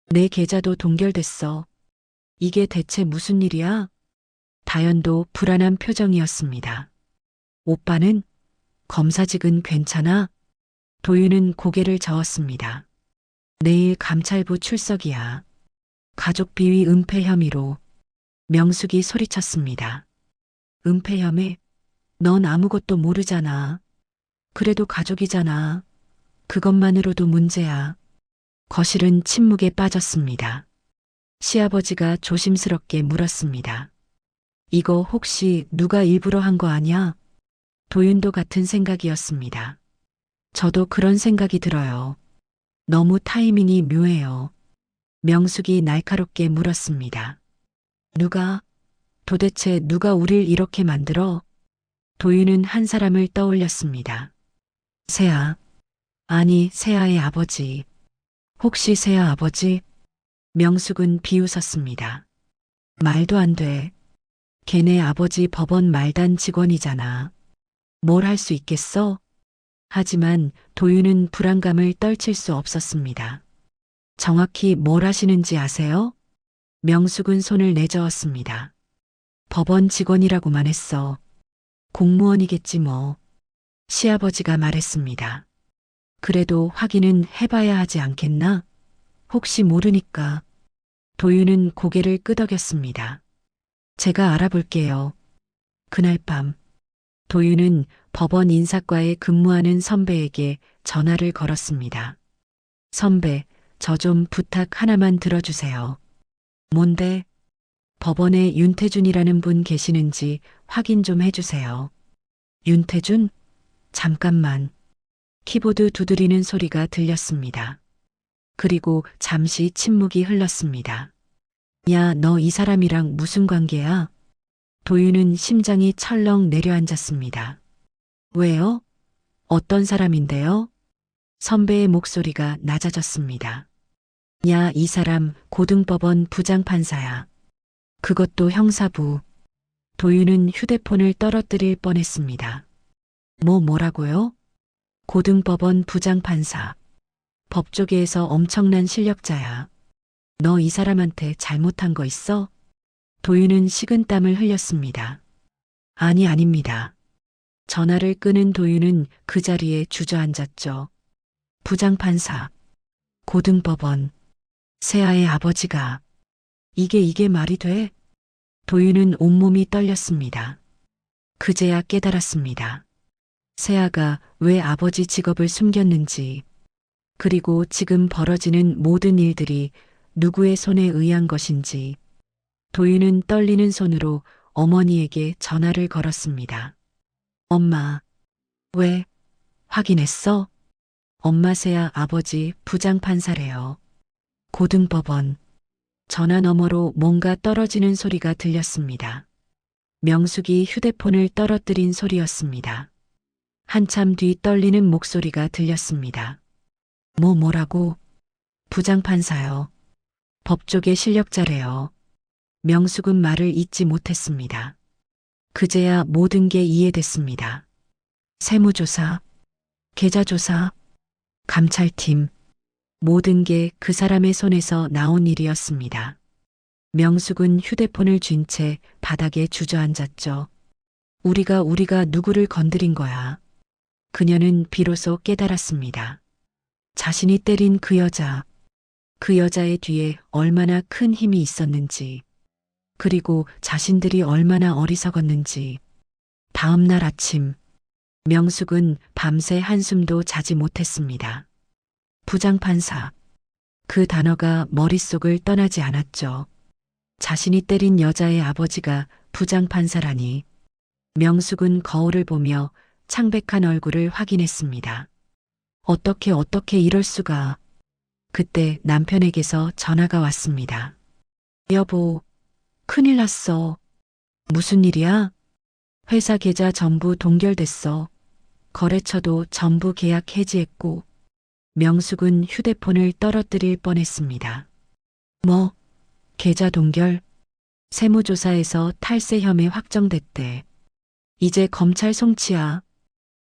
내 계좌도 동결됐어. 이게 대체 무슨 일이야? 다연도 불안한 표정이었습니다. 오빠는? 검사직은 괜찮아? 도윤은 고개를 저었습니다. 내일 감찰부 출석이야. 가족 비위 은폐 혐의로. 명숙이 소리쳤습니다. 은폐 혐의? 넌 아무것도 모르잖아. 그래도 가족이잖아. 그것만으로도 문제야. 거실은 침묵에 빠졌습니다. 시아버지가 조심스럽게 물었습니다. 이거 혹시 누가 일부러 한 거 아냐? 도윤도 같은 생각이었습니다. 저도 그런 생각이 들어요. 너무 타이밍이 묘해요. 명숙이 날카롭게 물었습니다. 누가? 도대체 누가 우릴 이렇게 만들어? 도윤은 한 사람을 떠올렸습니다. 세아. 아니, 세아의 아버지. 혹시 세아 아버지? 명숙은 비웃었습니다. 말도 안 돼. 걔네 아버지 법원 말단 직원이잖아. 뭘 할 수 있겠어? 하지만 도윤은 불안감을 떨칠 수 없었습니다. 정확히 뭘 하시는지 아세요? 명숙은 손을 내저었습니다. 법원 직원이라고만 했어. 공무원이겠지 뭐. 시아버지가 말했습니다. 그래도 확인은 해봐야 하지 않겠나? 혹시 모르니까. 도윤은 고개를 끄덕였습니다. 제가 알아볼게요. 그날 밤, 도윤은 법원 인사과에 근무하는 선배에게 전화를 걸었습니다. 선배, 저 좀 부탁 하나만 들어주세요. 뭔데? 법원에 윤태준이라는 분 계시는지 확인 좀 해주세요. 윤태준? 잠깐만. 키보드 두드리는 소리가 들렸습니다. 그리고 잠시 침묵이 흘렀습니다. 야, 너 이 사람이랑 무슨 관계야? 도윤은 심장이 철렁 내려앉았습니다. 왜요? 어떤 사람인데요? 선배의 목소리가 낮아졌습니다. 야, 이 사람 고등법원 부장판사야. 그것도 형사부. 도윤은 휴대폰을 떨어뜨릴 뻔했습니다. 뭐라고요? 고등법원 부장판사. 법조계에서 엄청난 실력자야. 너 이 사람한테 잘못한 거 있어? 도윤은 식은땀을 흘렸습니다. 아닙니다. 전화를 끄는 도윤은 그 자리에 주저앉았죠. 부장판사. 고등법원. 세아의 아버지가. 이게 말이 돼? 도윤은 온몸이 떨렸습니다. 그제야 깨달았습니다. 세아가 왜 아버지 직업을 숨겼는지, 그리고 지금 벌어지는 모든 일들이 누구의 손에 의한 것인지. 도윤은 떨리는 손으로 어머니에게 전화를 걸었습니다. 엄마, 왜? 확인했어? 엄마 세아 아버지 부장판사래요. 고등법원. 전화 너머로 뭔가 떨어지는 소리가 들렸습니다. 명숙이 휴대폰을 떨어뜨린 소리였습니다. 한참 뒤 떨리는 목소리가 들렸습니다. 뭐라고? 부장판사요. 법조계 실력자래요. 명숙은 말을 잇지 못했습니다. 그제야 모든 게 이해됐습니다. 세무조사, 계좌조사, 감찰팀, 모든 게 그 사람의 손에서 나온 일이었습니다. 명숙은 휴대폰을 쥔 채 바닥에 주저앉았죠. 우리가 누구를 건드린 거야. 그녀는 비로소 깨달았습니다. 자신이 때린 그 여자, 그 여자의 뒤에 얼마나 큰 힘이 있었는지, 그리고 자신들이 얼마나 어리석었는지. 다음 날 아침, 명숙은 밤새 한숨도 자지 못했습니다. 부장판사. 그 단어가 머릿속을 떠나지 않았죠. 자신이 때린 여자의 아버지가 부장판사라니. 명숙은 거울을 보며 창백한 얼굴을 확인했습니다. 어떻게 이럴 수가. 그때 남편에게서 전화가 왔습니다. 여보, 큰일 났어. 무슨 일이야? 회사 계좌 전부 동결됐어. 거래처도 전부 계약 해지했고. 명숙은 휴대폰을 떨어뜨릴 뻔했습니다. 뭐? 계좌 동결? 세무조사에서 탈세 혐의 확정됐대. 이제 검찰 송치야.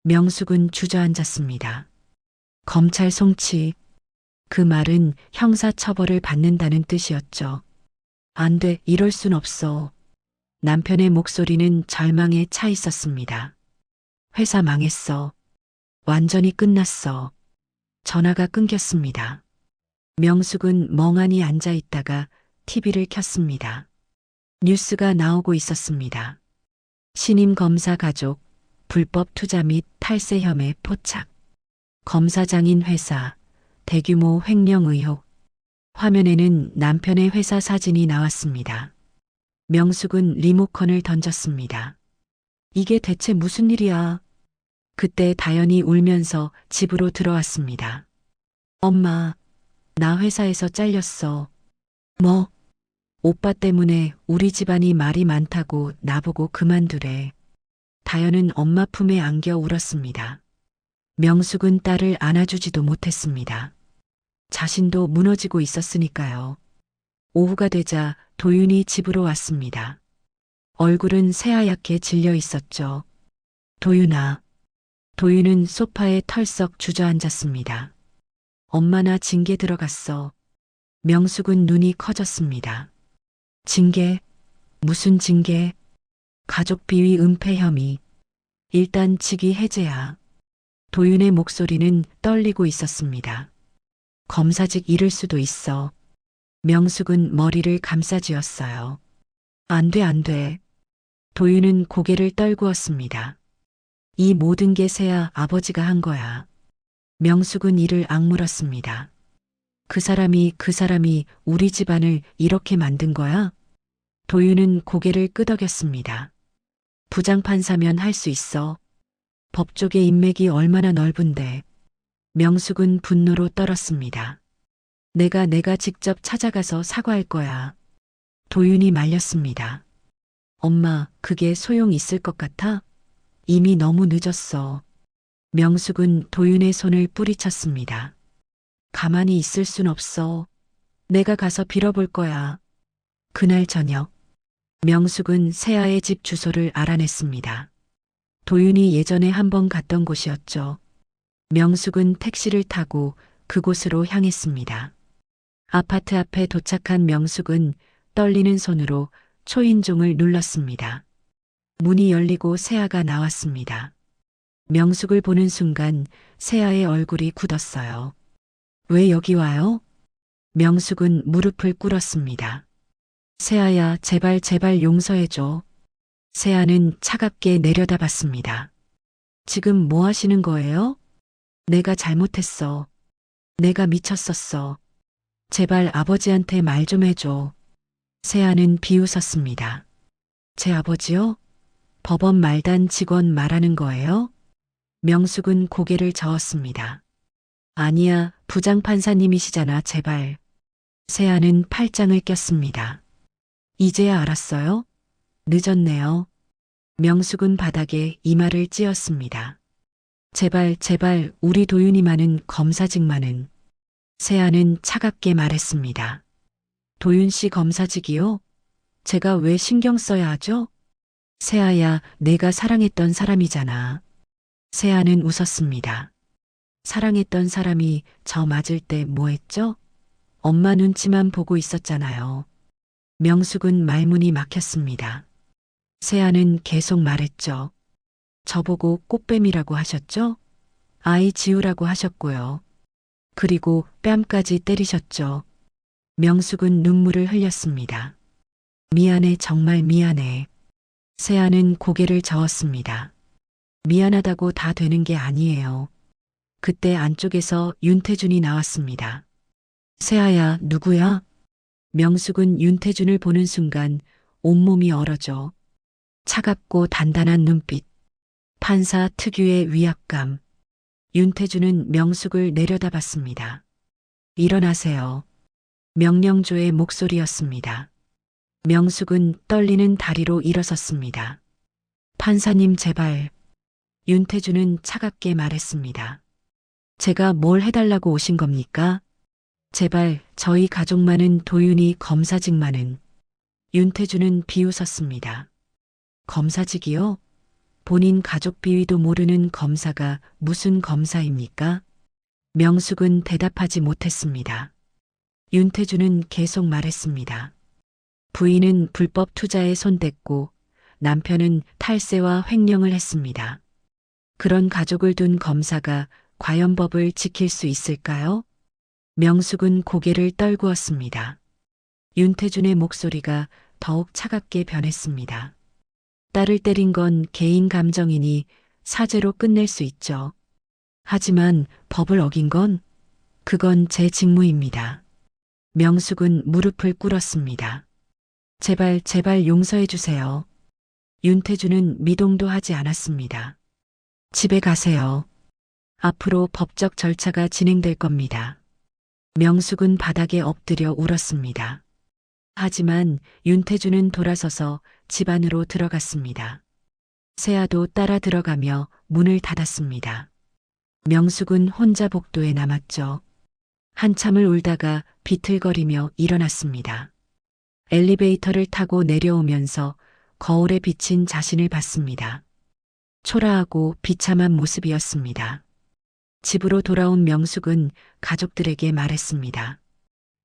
명숙은 주저앉았습니다. 검찰 송치. 그 말은 형사처벌을 받는다는 뜻이었죠. 안 돼, 이럴 순 없어. 남편의 목소리는 절망에 차 있었습니다. 회사 망했어. 완전히 끝났어. 전화가 끊겼습니다. 명숙은 멍하니 앉아 있다가 TV를 켰습니다. 뉴스가 나오고 있었습니다. 신임 검사 가족, 불법 투자 및 탈세 혐의 포착. 검사장인 회사, 대규모 횡령 의혹. 화면에는 남편의 회사 사진이 나왔습니다. 명숙은 리모컨을 던졌습니다. 이게 대체 무슨 일이야? 그때 다연이 울면서 집으로 들어왔습니다. 엄마, 나 회사에서 잘렸어. 뭐? 오빠 때문에 우리 집안이 말이 많다고 나보고 그만두래. 다연은 엄마 품에 안겨 울었습니다. 명숙은 딸을 안아주지도 못했습니다. 자신도 무너지고 있었으니까요. 오후가 되자 도윤이 집으로 왔습니다. 얼굴은 새하얗게 질려 있었죠. 도윤아. 도윤은 소파에 털썩 주저앉았습니다. 엄마나 징계 들어갔어. 명숙은 눈이 커졌습니다. 징계? 무슨 징계? 가족 비위 은폐 혐의. 일단 직위 해제야. 도윤의 목소리는 떨리고 있었습니다. 검사직 잃을 수도 있어. 명숙은 머리를 감싸쥐었어요. 안 돼, 안 돼. 도윤은 고개를 떨구었습니다. 이 모든 게 새야 아버지가 한 거야. 명숙은 이를 악물었습니다. 그 사람이 우리 집안을 이렇게 만든 거야? 도윤은 고개를 끄덕였습니다. 부장판사면 할 수 있어. 법조계 인맥이 얼마나 넓은데. 명숙은 분노로 떨었습니다. 내가 직접 찾아가서 사과할 거야. 도윤이 말렸습니다. 엄마, 그게 소용 있을 것 같아? 이미 너무 늦었어. 명숙은 도윤의 손을 뿌리쳤습니다. 가만히 있을 순 없어. 내가 가서 빌어볼 거야. 그날 저녁, 명숙은 세아의 집 주소를 알아냈습니다. 도윤이 예전에 한번 갔던 곳이었죠. 명숙은 택시를 타고 그곳으로 향했습니다. 아파트 앞에 도착한 명숙은 떨리는 손으로 초인종을 눌렀습니다. 문이 열리고 세아가 나왔습니다. 명숙을 보는 순간 세아의 얼굴이 굳었어요. 왜 여기 와요? 명숙은 무릎을 꿇었습니다. 세아야, 제발 용서해줘. 세아는 차갑게 내려다봤습니다. 지금 뭐 하시는 거예요? 내가 잘못했어. 내가 미쳤었어. 제발 아버지한테 말 좀 해줘. 세아는 비웃었습니다. 제 아버지요? 법원 말단 직원 말하는 거예요? 명숙은 고개를 저었습니다. 아니야, 부장판사님이시잖아, 제발. 세아는 팔짱을 꼈습니다. 이제야 알았어요? 늦었네요. 명숙은 바닥에 이마를 찧었습니다. 제발 우리 도윤이만은 검사직만은. 세아는 차갑게 말했습니다. 도윤 씨 검사직이요? 제가 왜 신경 써야 하죠? 세아야, 내가 사랑했던 사람이잖아. 세아는 웃었습니다. 사랑했던 사람이 저 맞을 때 뭐 했죠? 엄마 눈치만 보고 있었잖아요. 명숙은 말문이 막혔습니다. 세아는 계속 말했죠. 저보고 꽃뱀이라고 하셨죠? 아이 지우라고 하셨고요. 그리고 뺨까지 때리셨죠. 명숙은 눈물을 흘렸습니다. 미안해, 정말 미안해. 세아는 고개를 저었습니다. 미안하다고 다 되는 게 아니에요. 그때 안쪽에서 윤태준이 나왔습니다. 세아야, 누구야? 명숙은 윤태준을 보는 순간 온몸이 얼어져. 차갑고 단단한 눈빛, 판사 특유의 위압감. 윤태준은 명숙을 내려다봤습니다. 일어나세요. 명령조의 목소리였습니다. 명숙은 떨리는 다리로 일어섰습니다. 판사님, 제발. 윤태준은 차갑게 말했습니다. 제가 뭘 해달라고 오신 겁니까? 제발 저희 가족만은, 도윤이 검사직만은. 윤태준은 비웃었습니다. 검사직이요? 본인 가족 비위도 모르는 검사가 무슨 검사입니까? 명숙은 대답하지 못했습니다. 윤태준은 계속 말했습니다. 부인은 불법 투자에 손댔고 남편은 탈세와 횡령을 했습니다. 그런 가족을 둔 검사가 과연 법을 지킬 수 있을까요? 명숙은 고개를 떨구었습니다. 윤태준의 목소리가 더욱 차갑게 변했습니다. 딸을 때린 건 개인 감정이니 사죄로 끝낼 수 있죠. 하지만 법을 어긴 건, 그건 제 직무입니다. 명숙은 무릎을 꿇었습니다. 제발, 제발 용서해 주세요. 윤태준은 미동도 하지 않았습니다. 집에 가세요. 앞으로 법적 절차가 진행될 겁니다. 명숙은 바닥에 엎드려 울었습니다. 하지만 윤태준은 돌아서서 집 안으로 들어갔습니다. 세아도 따라 들어가며 문을 닫았습니다. 명숙은 혼자 복도에 남았죠. 한참을 울다가 비틀거리며 일어났습니다. 엘리베이터를 타고 내려오면서 거울에 비친 자신을 봤습니다. 초라하고 비참한 모습이었습니다. 집으로 돌아온 명숙은 가족들에게 말했습니다.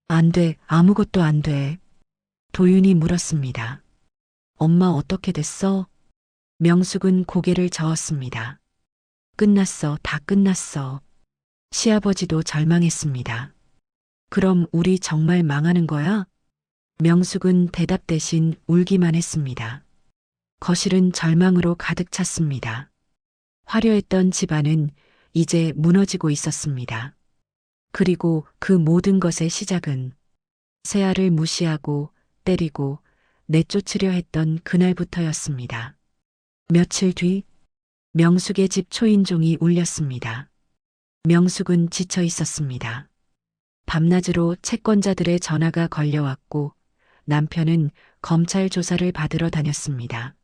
안 돼, 아무것도 안 돼. 도윤이 물었습니다. 엄마 어떻게 됐어? 명숙은 고개를 저었습니다. 끝났어, 다 끝났어. 시아버지도 절망했습니다. 그럼 우리 정말 망하는 거야? 명숙은 대답 대신 울기만 했습니다. 거실은 절망으로 가득 찼습니다. 화려했던 집안은 이제 무너지고 있었습니다. 그리고 그 모든 것의 시작은 세아를 무시하고 때리고 내쫓으려 했던 그날부터였습니다. 며칠 뒤 명숙의 집 초인종이 울렸습니다. 명숙은 지쳐 있었습니다. 밤낮으로 채권자들의 전화가 걸려왔고 남편은 검찰 조사를 받으러 다녔습니다.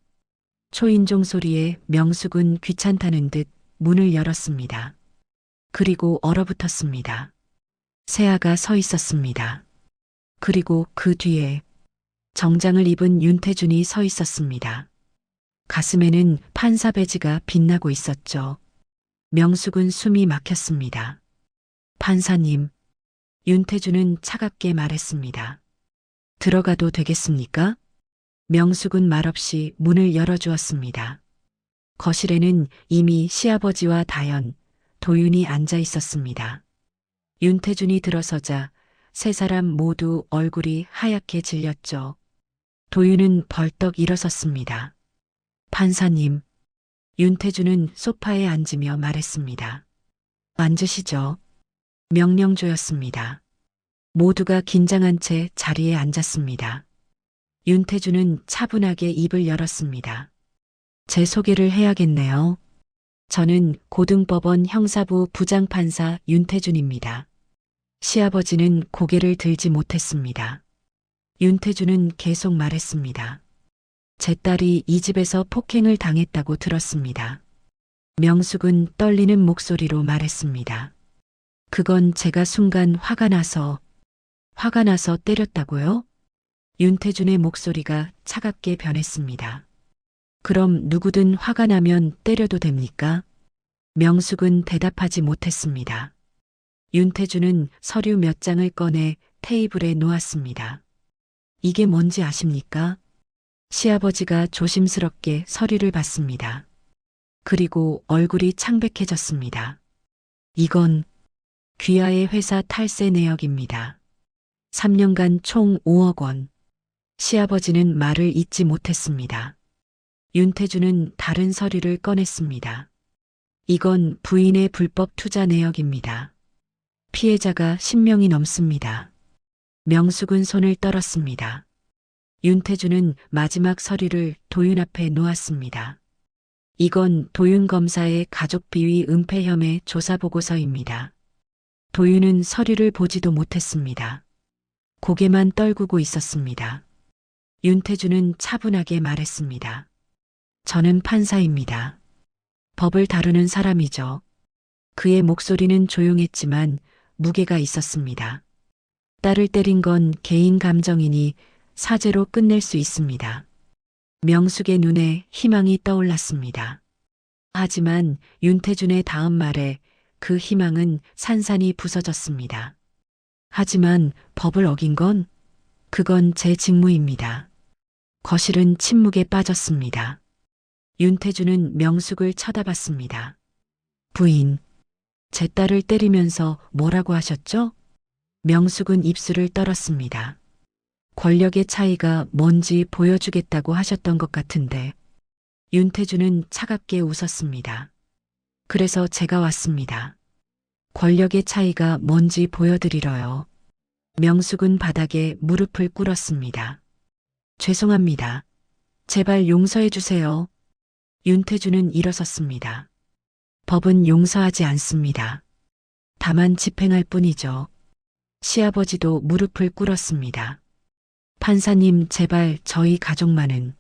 초인종 소리에 명숙은 귀찮다는 듯 문을 열었습니다. 그리고 얼어붙었습니다. 세아가 서 있었습니다. 그리고 그 뒤에 정장을 입은 윤태준이 서 있었습니다. 가슴에는 판사 배지가 빛나고 있었죠. 명숙은 숨이 막혔습니다. 판사님, 윤태준은 차갑게 말했습니다. 들어가도 되겠습니까? 명숙은 말없이 문을 열어주었습니다. 거실에는 이미 시아버지와 다연, 도윤이 앉아 있었습니다. 윤태준이 들어서자 세 사람 모두 얼굴이 하얗게 질렸죠. 도윤은 벌떡 일어섰습니다. 판사님, 윤태준은 소파에 앉으며 말했습니다. 앉으시죠. 명령조였습니다. 모두가 긴장한 채 자리에 앉았습니다. 윤태준은 차분하게 입을 열었습니다. 제 소개를 해야겠네요. 저는 고등법원 형사부 부장판사 윤태준입니다. 시아버지는 고개를 들지 못했습니다. 윤태준은 계속 말했습니다. 제 딸이 이 집에서 폭행을 당했다고 들었습니다. 명숙은 떨리는 목소리로 말했습니다. 그건 제가 순간 화가 나서 때렸다고요? 윤태준의 목소리가 차갑게 변했습니다. 그럼 누구든 화가 나면 때려도 됩니까? 명숙은 대답하지 못했습니다. 윤태준은 서류 몇 장을 꺼내 테이블에 놓았습니다. 이게 뭔지 아십니까? 시아버지가 조심스럽게 서류를 봤습니다. 그리고 얼굴이 창백해졌습니다. 이건 귀하의 회사 탈세 내역입니다. 3년간 총 5억 원. 시아버지는 말을 잇지 못했습니다. 윤태주는 다른 서류를 꺼냈습니다. 이건 부인의 불법 투자 내역입니다. 피해자가 10명이 넘습니다. 명숙은 손을 떨었습니다. 윤태주는 마지막 서류를 도윤 앞에 놓았습니다. 이건 도윤 검사의 가족 비위 은폐 혐의 조사 보고서입니다. 도윤은 서류를 보지도 못했습니다. 고개만 떨구고 있었습니다. 윤태주는 차분하게 말했습니다. 저는 판사입니다. 법을 다루는 사람이죠. 그의 목소리는 조용했지만 무게가 있었습니다. 딸을 때린 건 개인 감정이니 사죄로 끝낼 수 있습니다. 명숙의 눈에 희망이 떠올랐습니다. 하지만 윤태준의 다음 말에 그 희망은 산산이 부서졌습니다. 하지만 법을 어긴 건 그건 제 직무입니다. 거실은 침묵에 빠졌습니다. 윤태준은 명숙을 쳐다봤습니다. 부인, 제 딸을 때리면서 뭐라고 하셨죠? 명숙은 입술을 떨었습니다. 권력의 차이가 뭔지 보여주겠다고 하셨던 것 같은데. 윤태준은 차갑게 웃었습니다. 그래서 제가 왔습니다. 권력의 차이가 뭔지 보여드리러요. 명숙은 바닥에 무릎을 꿇었습니다. 죄송합니다. 제발 용서해 주세요. 윤태준은 일어섰습니다. 법은 용서하지 않습니다. 다만 집행할 뿐이죠. 시아버지도 무릎을 꿇었습니다. 판사님, 제발 저희 가족만은.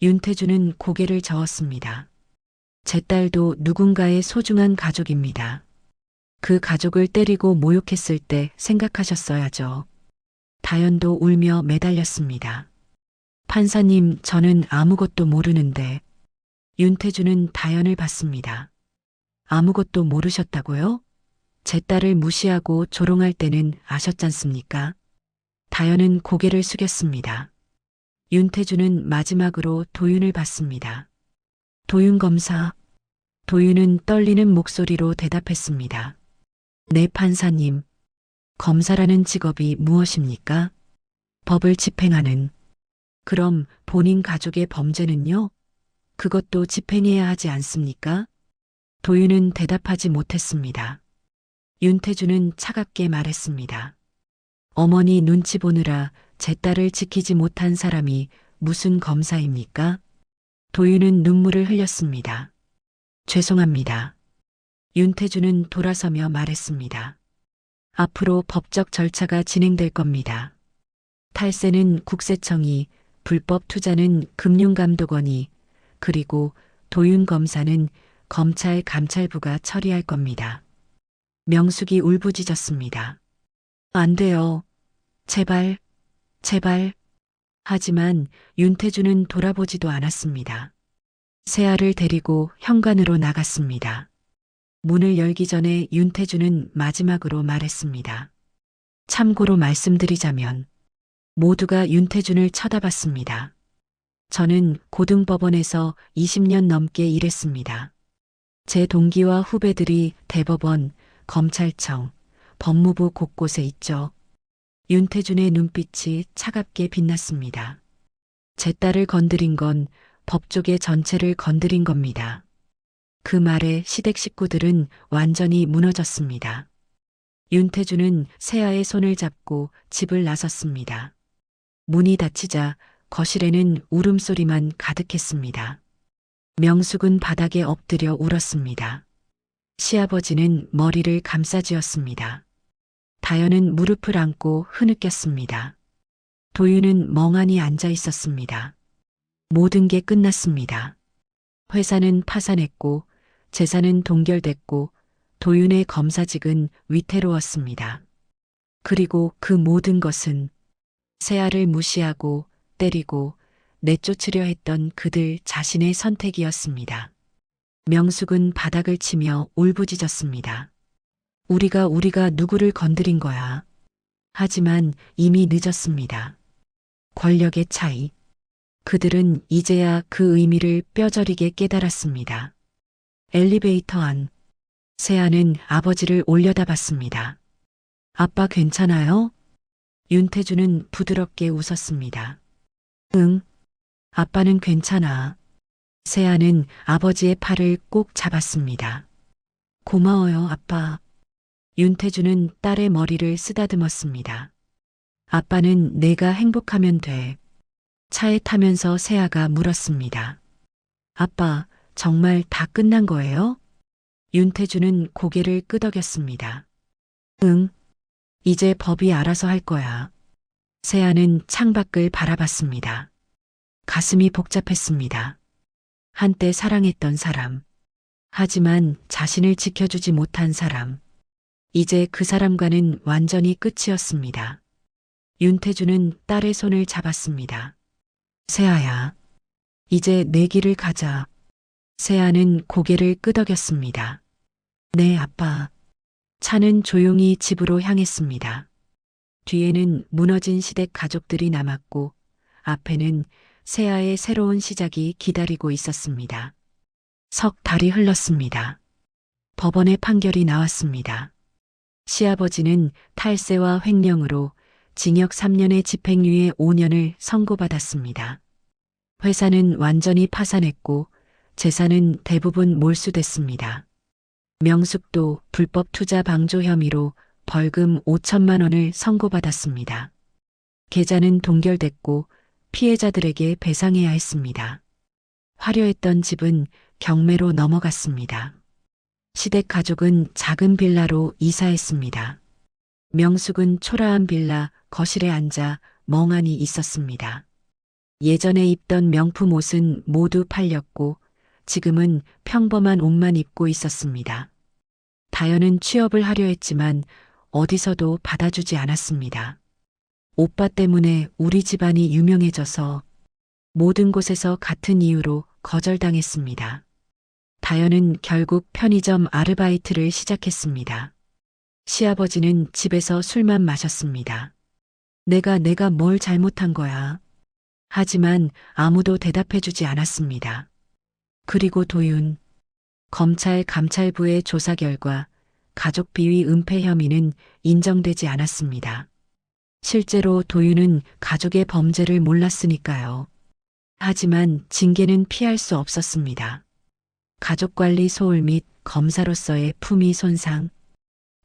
윤태준은 고개를 저었습니다. 제 딸도 누군가의 소중한 가족입니다. 그 가족을 때리고 모욕했을 때 생각하셨어야죠. 다연도 울며 매달렸습니다. 판사님, 저는 아무것도 모르는데. 윤태준은 다연을 봤습니다. 아무것도 모르셨다고요? 제 딸을 무시하고 조롱할 때는 아셨잖습니까? 다연은 고개를 숙였습니다. 윤태준은 마지막으로 도윤을 봤습니다. 도윤 검사. 도윤은 떨리는 목소리로 대답했습니다. 네, 판사님. 검사라는 직업이 무엇입니까? 법을 집행하는. 그럼 본인 가족의 범죄는요? 그것도 집행해야 하지 않습니까? 도윤은 대답하지 못했습니다. 윤태준은 차갑게 말했습니다. 어머니 눈치 보느라 제 딸을 지키지 못한 사람이 무슨 검사입니까? 도윤은 눈물을 흘렸습니다. 죄송합니다. 윤태준은 돌아서며 말했습니다. 앞으로 법적 절차가 진행될 겁니다. 탈세는 국세청이, 불법 투자는 금융감독원이, 그리고 도윤 검사는 검찰 감찰부가 처리할 겁니다. 명숙이 울부짖었습니다. 안 돼요. 제발, 제발. 하지만 윤태준은 돌아보지도 않았습니다. 세아를 데리고 현관으로 나갔습니다. 문을 열기 전에 윤태준은 마지막으로 말했습니다. 참고로 말씀드리자면 모두가 윤태준을 쳐다봤습니다. 저는 고등법원에서 20년 넘게 일했습니다. 제 동기와 후배들이 대법원, 검찰청, 법무부 곳곳에 있죠. 윤태준의 눈빛이 차갑게 빛났습니다. 제 딸을 건드린 건 법조계 전체를 건드린 겁니다. 그 말에 시댁 식구들은 완전히 무너졌습니다. 윤태준은 세아의 손을 잡고 집을 나섰습니다. 문이 닫히자 거실에는 울음소리만 가득했습니다. 명숙은 바닥에 엎드려 울었습니다. 시아버지는 머리를 감싸쥐었습니다. 다연은 무릎을 안고 흐느꼈습니다. 도윤은 멍하니 앉아 있었습니다. 모든 게 끝났습니다. 회사는 파산했고 재산은 동결됐고 도윤의 검사직은 위태로웠습니다. 그리고 그 모든 것은 세아를 무시하고 때리고 내쫓으려 했던 그들 자신의 선택이었습니다. 명숙은 바닥을 치며 울부짖었습니다. 우리가 누구를 건드린 거야. 하지만 이미 늦었습니다. 권력의 차이. 그들은 이제야 그 의미를 뼈저리게 깨달았습니다. 엘리베이터 안. 세아는 아버지를 올려다봤습니다. 아빠 괜찮아요? 윤태주는 부드럽게 웃었습니다. 응, 아빠는 괜찮아. 세아는 아버지의 팔을 꼭 잡았습니다. 고마워요, 아빠. 윤태주는 딸의 머리를 쓰다듬었습니다. 아빠는 내가 행복하면 돼. 차에 타면서 세아가 물었습니다. 아빠, 정말 다 끝난 거예요? 윤태주는 고개를 끄덕였습니다. 응, 이제 법이 알아서 할 거야. 세아는 창밖을 바라봤습니다. 가슴이 복잡했습니다. 한때 사랑했던 사람. 하지만 자신을 지켜주지 못한 사람. 이제 그 사람과는 완전히 끝이었습니다. 윤태주는 딸의 손을 잡았습니다. 세아야, 이제 내 길을 가자. 세아는 고개를 끄덕였습니다. 네, 아빠. 차는 조용히 집으로 향했습니다. 뒤에는 무너진 시댁 가족들이 남았고 앞에는 세아의 새로운 시작이 기다리고 있었습니다. 석 달이 흘렀습니다. 법원의 판결이 나왔습니다. 시아버지는 탈세와 횡령으로 징역 3년에 집행유예 5년을 선고받았습니다. 회사는 완전히 파산했고 재산은 대부분 몰수됐습니다. 명숙도 불법 투자 방조 혐의로 벌금 5천만 원을 선고받았습니다. 계좌는 동결됐고 피해자들에게 배상해야 했습니다. 화려했던 집은 경매로 넘어갔습니다. 시댁 가족은 작은 빌라로 이사했습니다. 명숙은 초라한 빌라 거실에 앉아 멍하니 있었습니다. 예전에 입던 명품 옷은 모두 팔렸고 지금은 평범한 옷만 입고 있었습니다. 다현은 취업을 하려 했지만 어디서도 받아주지 않았습니다. 오빠 때문에 우리 집안이 유명해져서 모든 곳에서 같은 이유로 거절당했습니다. 다현은 결국 편의점 아르바이트를 시작했습니다. 시아버지는 집에서 술만 마셨습니다. 내가 뭘 잘못한 거야. 하지만 아무도 대답해주지 않았습니다. 그리고 도윤. 검찰 감찰부의 조사 결과 가족 비위 은폐 혐의는 인정되지 않았습니다. 실제로 도윤은 가족의 범죄를 몰랐으니까요. 하지만 징계는 피할 수 없었습니다. 가족관리 소홀 및 검사로서의 품위 손상.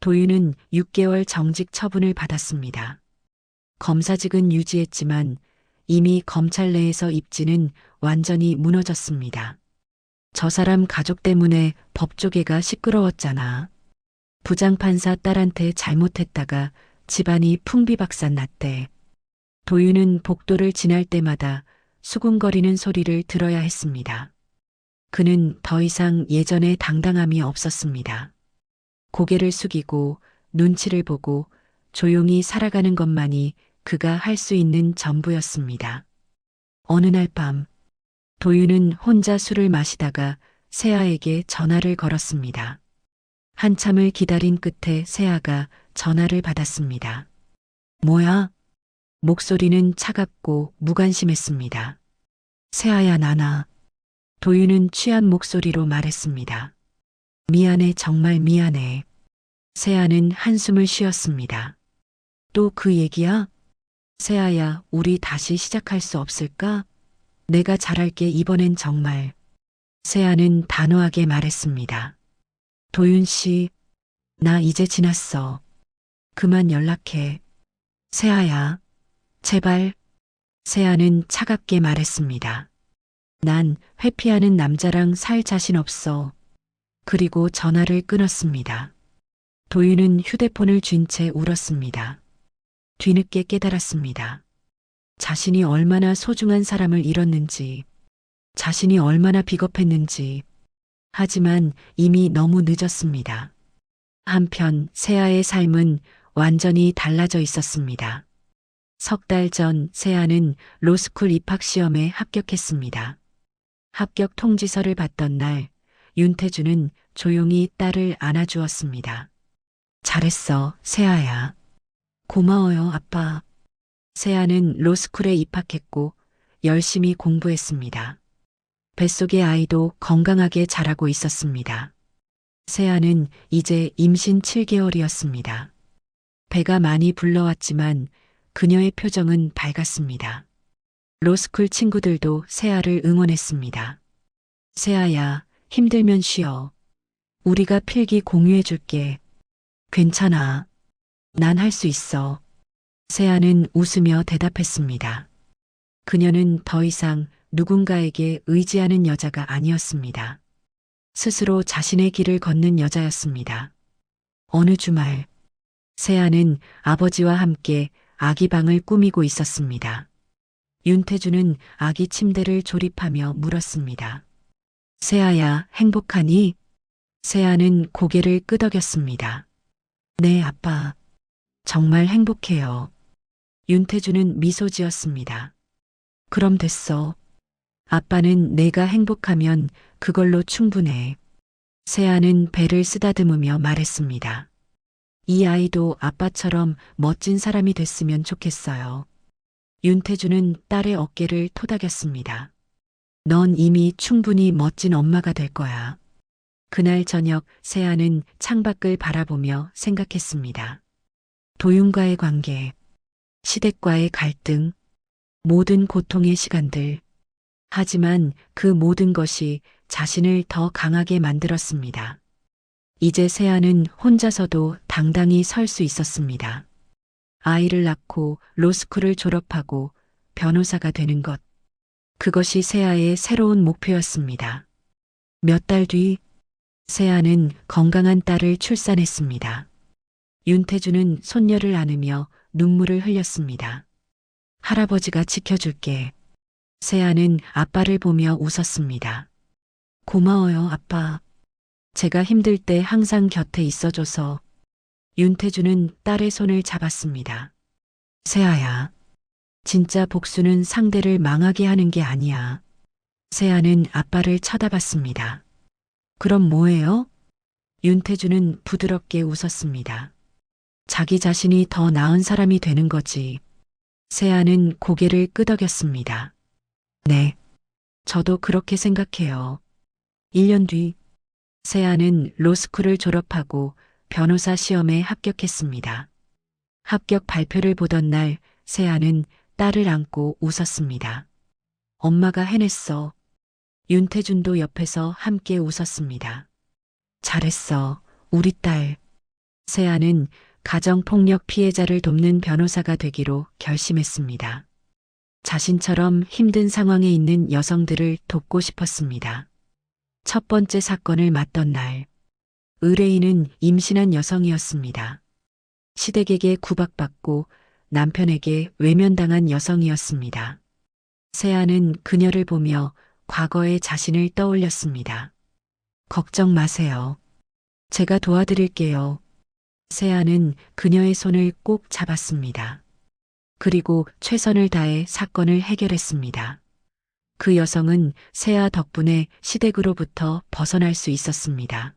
도윤은 6개월 정직 처분을 받았습니다. 검사직은 유지했지만 이미 검찰 내에서 입지는 완전히 무너졌습니다. 저 사람 가족 때문에 법조계가 시끄러웠잖아. 부장판사 딸한테 잘못했다가 집안이 풍비박산 났대. 도윤은 복도를 지날 때마다 수군거리는 소리를 들어야 했습니다. 그는 더 이상 예전의 당당함이 없었습니다. 고개를 숙이고 눈치를 보고 조용히 살아가는 것만이 그가 할 수 있는 전부였습니다. 어느 날 밤, 도윤은 혼자 술을 마시다가 세아에게 전화를 걸었습니다. 한참을 기다린 끝에 세아가 전화를 받았습니다. 뭐야? 목소리는 차갑고 무관심했습니다. 세아야, 나나. 도윤은 취한 목소리로 말했습니다. 미안해, 정말 미안해. 세아는 한숨을 쉬었습니다. 또 그 얘기야? 세아야, 우리 다시 시작할 수 없을까? 내가 잘할게, 이번엔 정말. 세아는 단호하게 말했습니다. 도윤 씨, 나 이제 지났어. 그만 연락해. 세아야, 제발. 세아는 차갑게 말했습니다. 난 회피하는 남자랑 살 자신 없어. 그리고 전화를 끊었습니다. 도윤은 휴대폰을 쥔 채 울었습니다. 뒤늦게 깨달았습니다. 자신이 얼마나 소중한 사람을 잃었는지, 자신이 얼마나 비겁했는지. 하지만 이미 너무 늦었습니다. 한편 세아의 삶은 완전히 달라져 있었습니다. 석 달 전 세아는 로스쿨 입학시험에 합격했습니다. 합격 통지서를 받던 날, 윤태주는 조용히 딸을 안아주었습니다. 잘했어, 세아야. 고마워요, 아빠. 세아는 로스쿨에 입학했고 열심히 공부했습니다. 뱃속의 아이도 건강하게 자라고 있었습니다. 세아는 이제 임신 7개월이었습니다. 배가 많이 불러왔지만 그녀의 표정은 밝았습니다. 로스쿨 친구들도 세아를 응원했습니다. 세아야, 힘들면 쉬어. 우리가 필기 공유해 줄게. 괜찮아. 난 할 수 있어. 세아는 웃으며 대답했습니다. 그녀는 더 이상 누군가에게 의지하는 여자가 아니었습니다. 스스로 자신의 길을 걷는 여자였습니다. 어느 주말, 세아는 아버지와 함께 아기 방을 꾸미고 있었습니다. 윤태주는 아기 침대를 조립하며 물었습니다. 세아야, 행복하니? 세아는 고개를 끄덕였습니다. 네, 아빠. 정말 행복해요. 윤태주는 미소 지었습니다. 그럼 됐어. 아빠는 내가 행복하면 그걸로 충분해. 세아는 배를 쓰다듬으며 말했습니다. 이 아이도 아빠처럼 멋진 사람이 됐으면 좋겠어요. 윤태주는 딸의 어깨를 토닥였습니다. 넌 이미 충분히 멋진 엄마가 될 거야. 그날 저녁 세아는 창밖을 바라보며 생각했습니다. 도윤과의 관계, 시댁과의 갈등, 모든 고통의 시간들. 하지만 그 모든 것이 자신을 더 강하게 만들었습니다. 이제 세아는 혼자서도 당당히 설 수 있었습니다. 아이를 낳고 로스쿨을 졸업하고 변호사가 되는 것. 그것이 세아의 새로운 목표였습니다. 몇 달 뒤, 세아는 건강한 딸을 출산했습니다. 윤태주는 손녀를 안으며 눈물을 흘렸습니다. 할아버지가 지켜줄게. 세아는 아빠를 보며 웃었습니다. 고마워요, 아빠. 제가 힘들 때 항상 곁에 있어줘서. 윤태주는 딸의 손을 잡았습니다. 세아야, 진짜 복수는 상대를 망하게 하는 게 아니야. 세아는 아빠를 쳐다봤습니다. 그럼 뭐예요? 윤태주는 부드럽게 웃었습니다. 자기 자신이 더 나은 사람이 되는 거지. 세아는 고개를 끄덕였습니다. 네, 저도 그렇게 생각해요. 1년 뒤, 세아는 로스쿨을 졸업하고 변호사 시험에 합격했습니다. 합격 발표를 보던 날, 세아는 딸을 안고 웃었습니다. 엄마가 해냈어. 윤태준도 옆에서 함께 웃었습니다. 잘했어, 우리 딸. 세아는 가정폭력 피해자를 돕는 변호사가 되기로 결심했습니다. 자신처럼 힘든 상황에 있는 여성들을 돕고 싶었습니다. 첫 번째 사건을 맡던 날, 의뢰인은 임신한 여성이었습니다. 시댁에게 구박받고 남편에게 외면당한 여성이었습니다. 세아는 그녀를 보며 과거의 자신을 떠올렸습니다. 걱정 마세요. 제가 도와드릴게요. 세아는 그녀의 손을 꼭 잡았습니다. 그리고 최선을 다해 사건을 해결했습니다. 그 여성은 세아 덕분에 시댁으로부터 벗어날 수 있었습니다.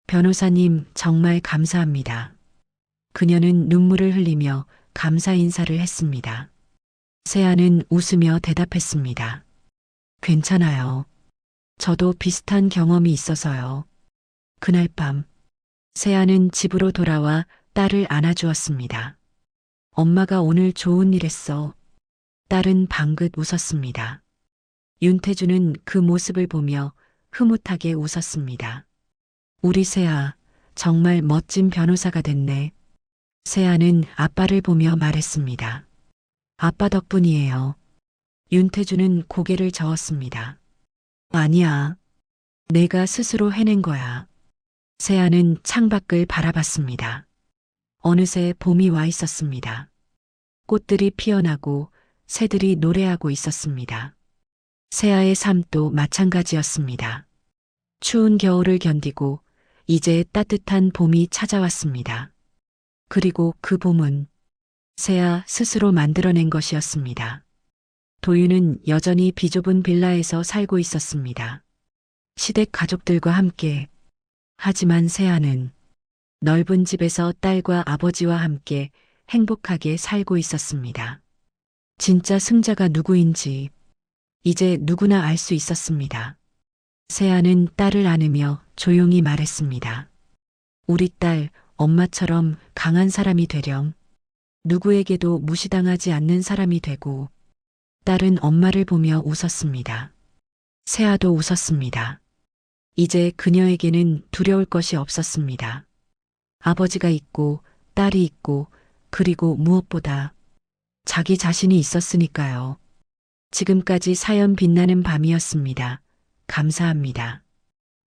변호사님, 정말 감사합니다. 그녀는 눈물을 흘리며 감사 인사를 했습니다. 세아는 웃으며 대답했습니다. 괜찮아요. 저도 비슷한 경험이 있어서요. 그날 밤, 세아는 집으로 돌아와 딸을 안아주었습니다. 엄마가 오늘 좋은 일 했어. 딸은 방긋 웃었습니다. 윤태주는 그 모습을 보며 흐뭇하게 웃었습니다. 우리 세아, 정말 멋진 변호사가 됐네. 세아는 아빠를 보며 말했습니다. 아빠 덕분이에요. 윤태주는 고개를 저었습니다. 아니야. 내가 스스로 해낸 거야. 세아는 창밖을 바라봤습니다. 어느새 봄이 와 있었습니다. 꽃들이 피어나고 새들이 노래하고 있었습니다. 세아의 삶도 마찬가지였습니다. 추운 겨울을 견디고 이제 따뜻한 봄이 찾아왔습니다. 그리고 그 봄은 세아 스스로 만들어낸 것이었습니다. 도윤은 여전히 비좁은 빌라에서 살고 있었습니다. 시댁 가족들과 함께. 하지만 세아는 넓은 집에서 딸과 아버지와 함께 행복하게 살고 있었습니다. 진짜 승자가 누구인지 이제 누구나 알 수 있었습니다. 세아는 딸을 안으며 조용히 말했습니다. 우리 딸, 엄마처럼 강한 사람이 되렴. 누구에게도 무시당하지 않는 사람이 되고 딸은 엄마를 보며 웃었습니다. 세아도 웃었습니다. 이제 그녀에게는 두려울 것이 없었습니다. 아버지가 있고 딸이 있고 그리고 무엇보다 자기 자신이 있었으니까요. 지금까지 사연 빛나는 밤이었습니다. 감사합니다.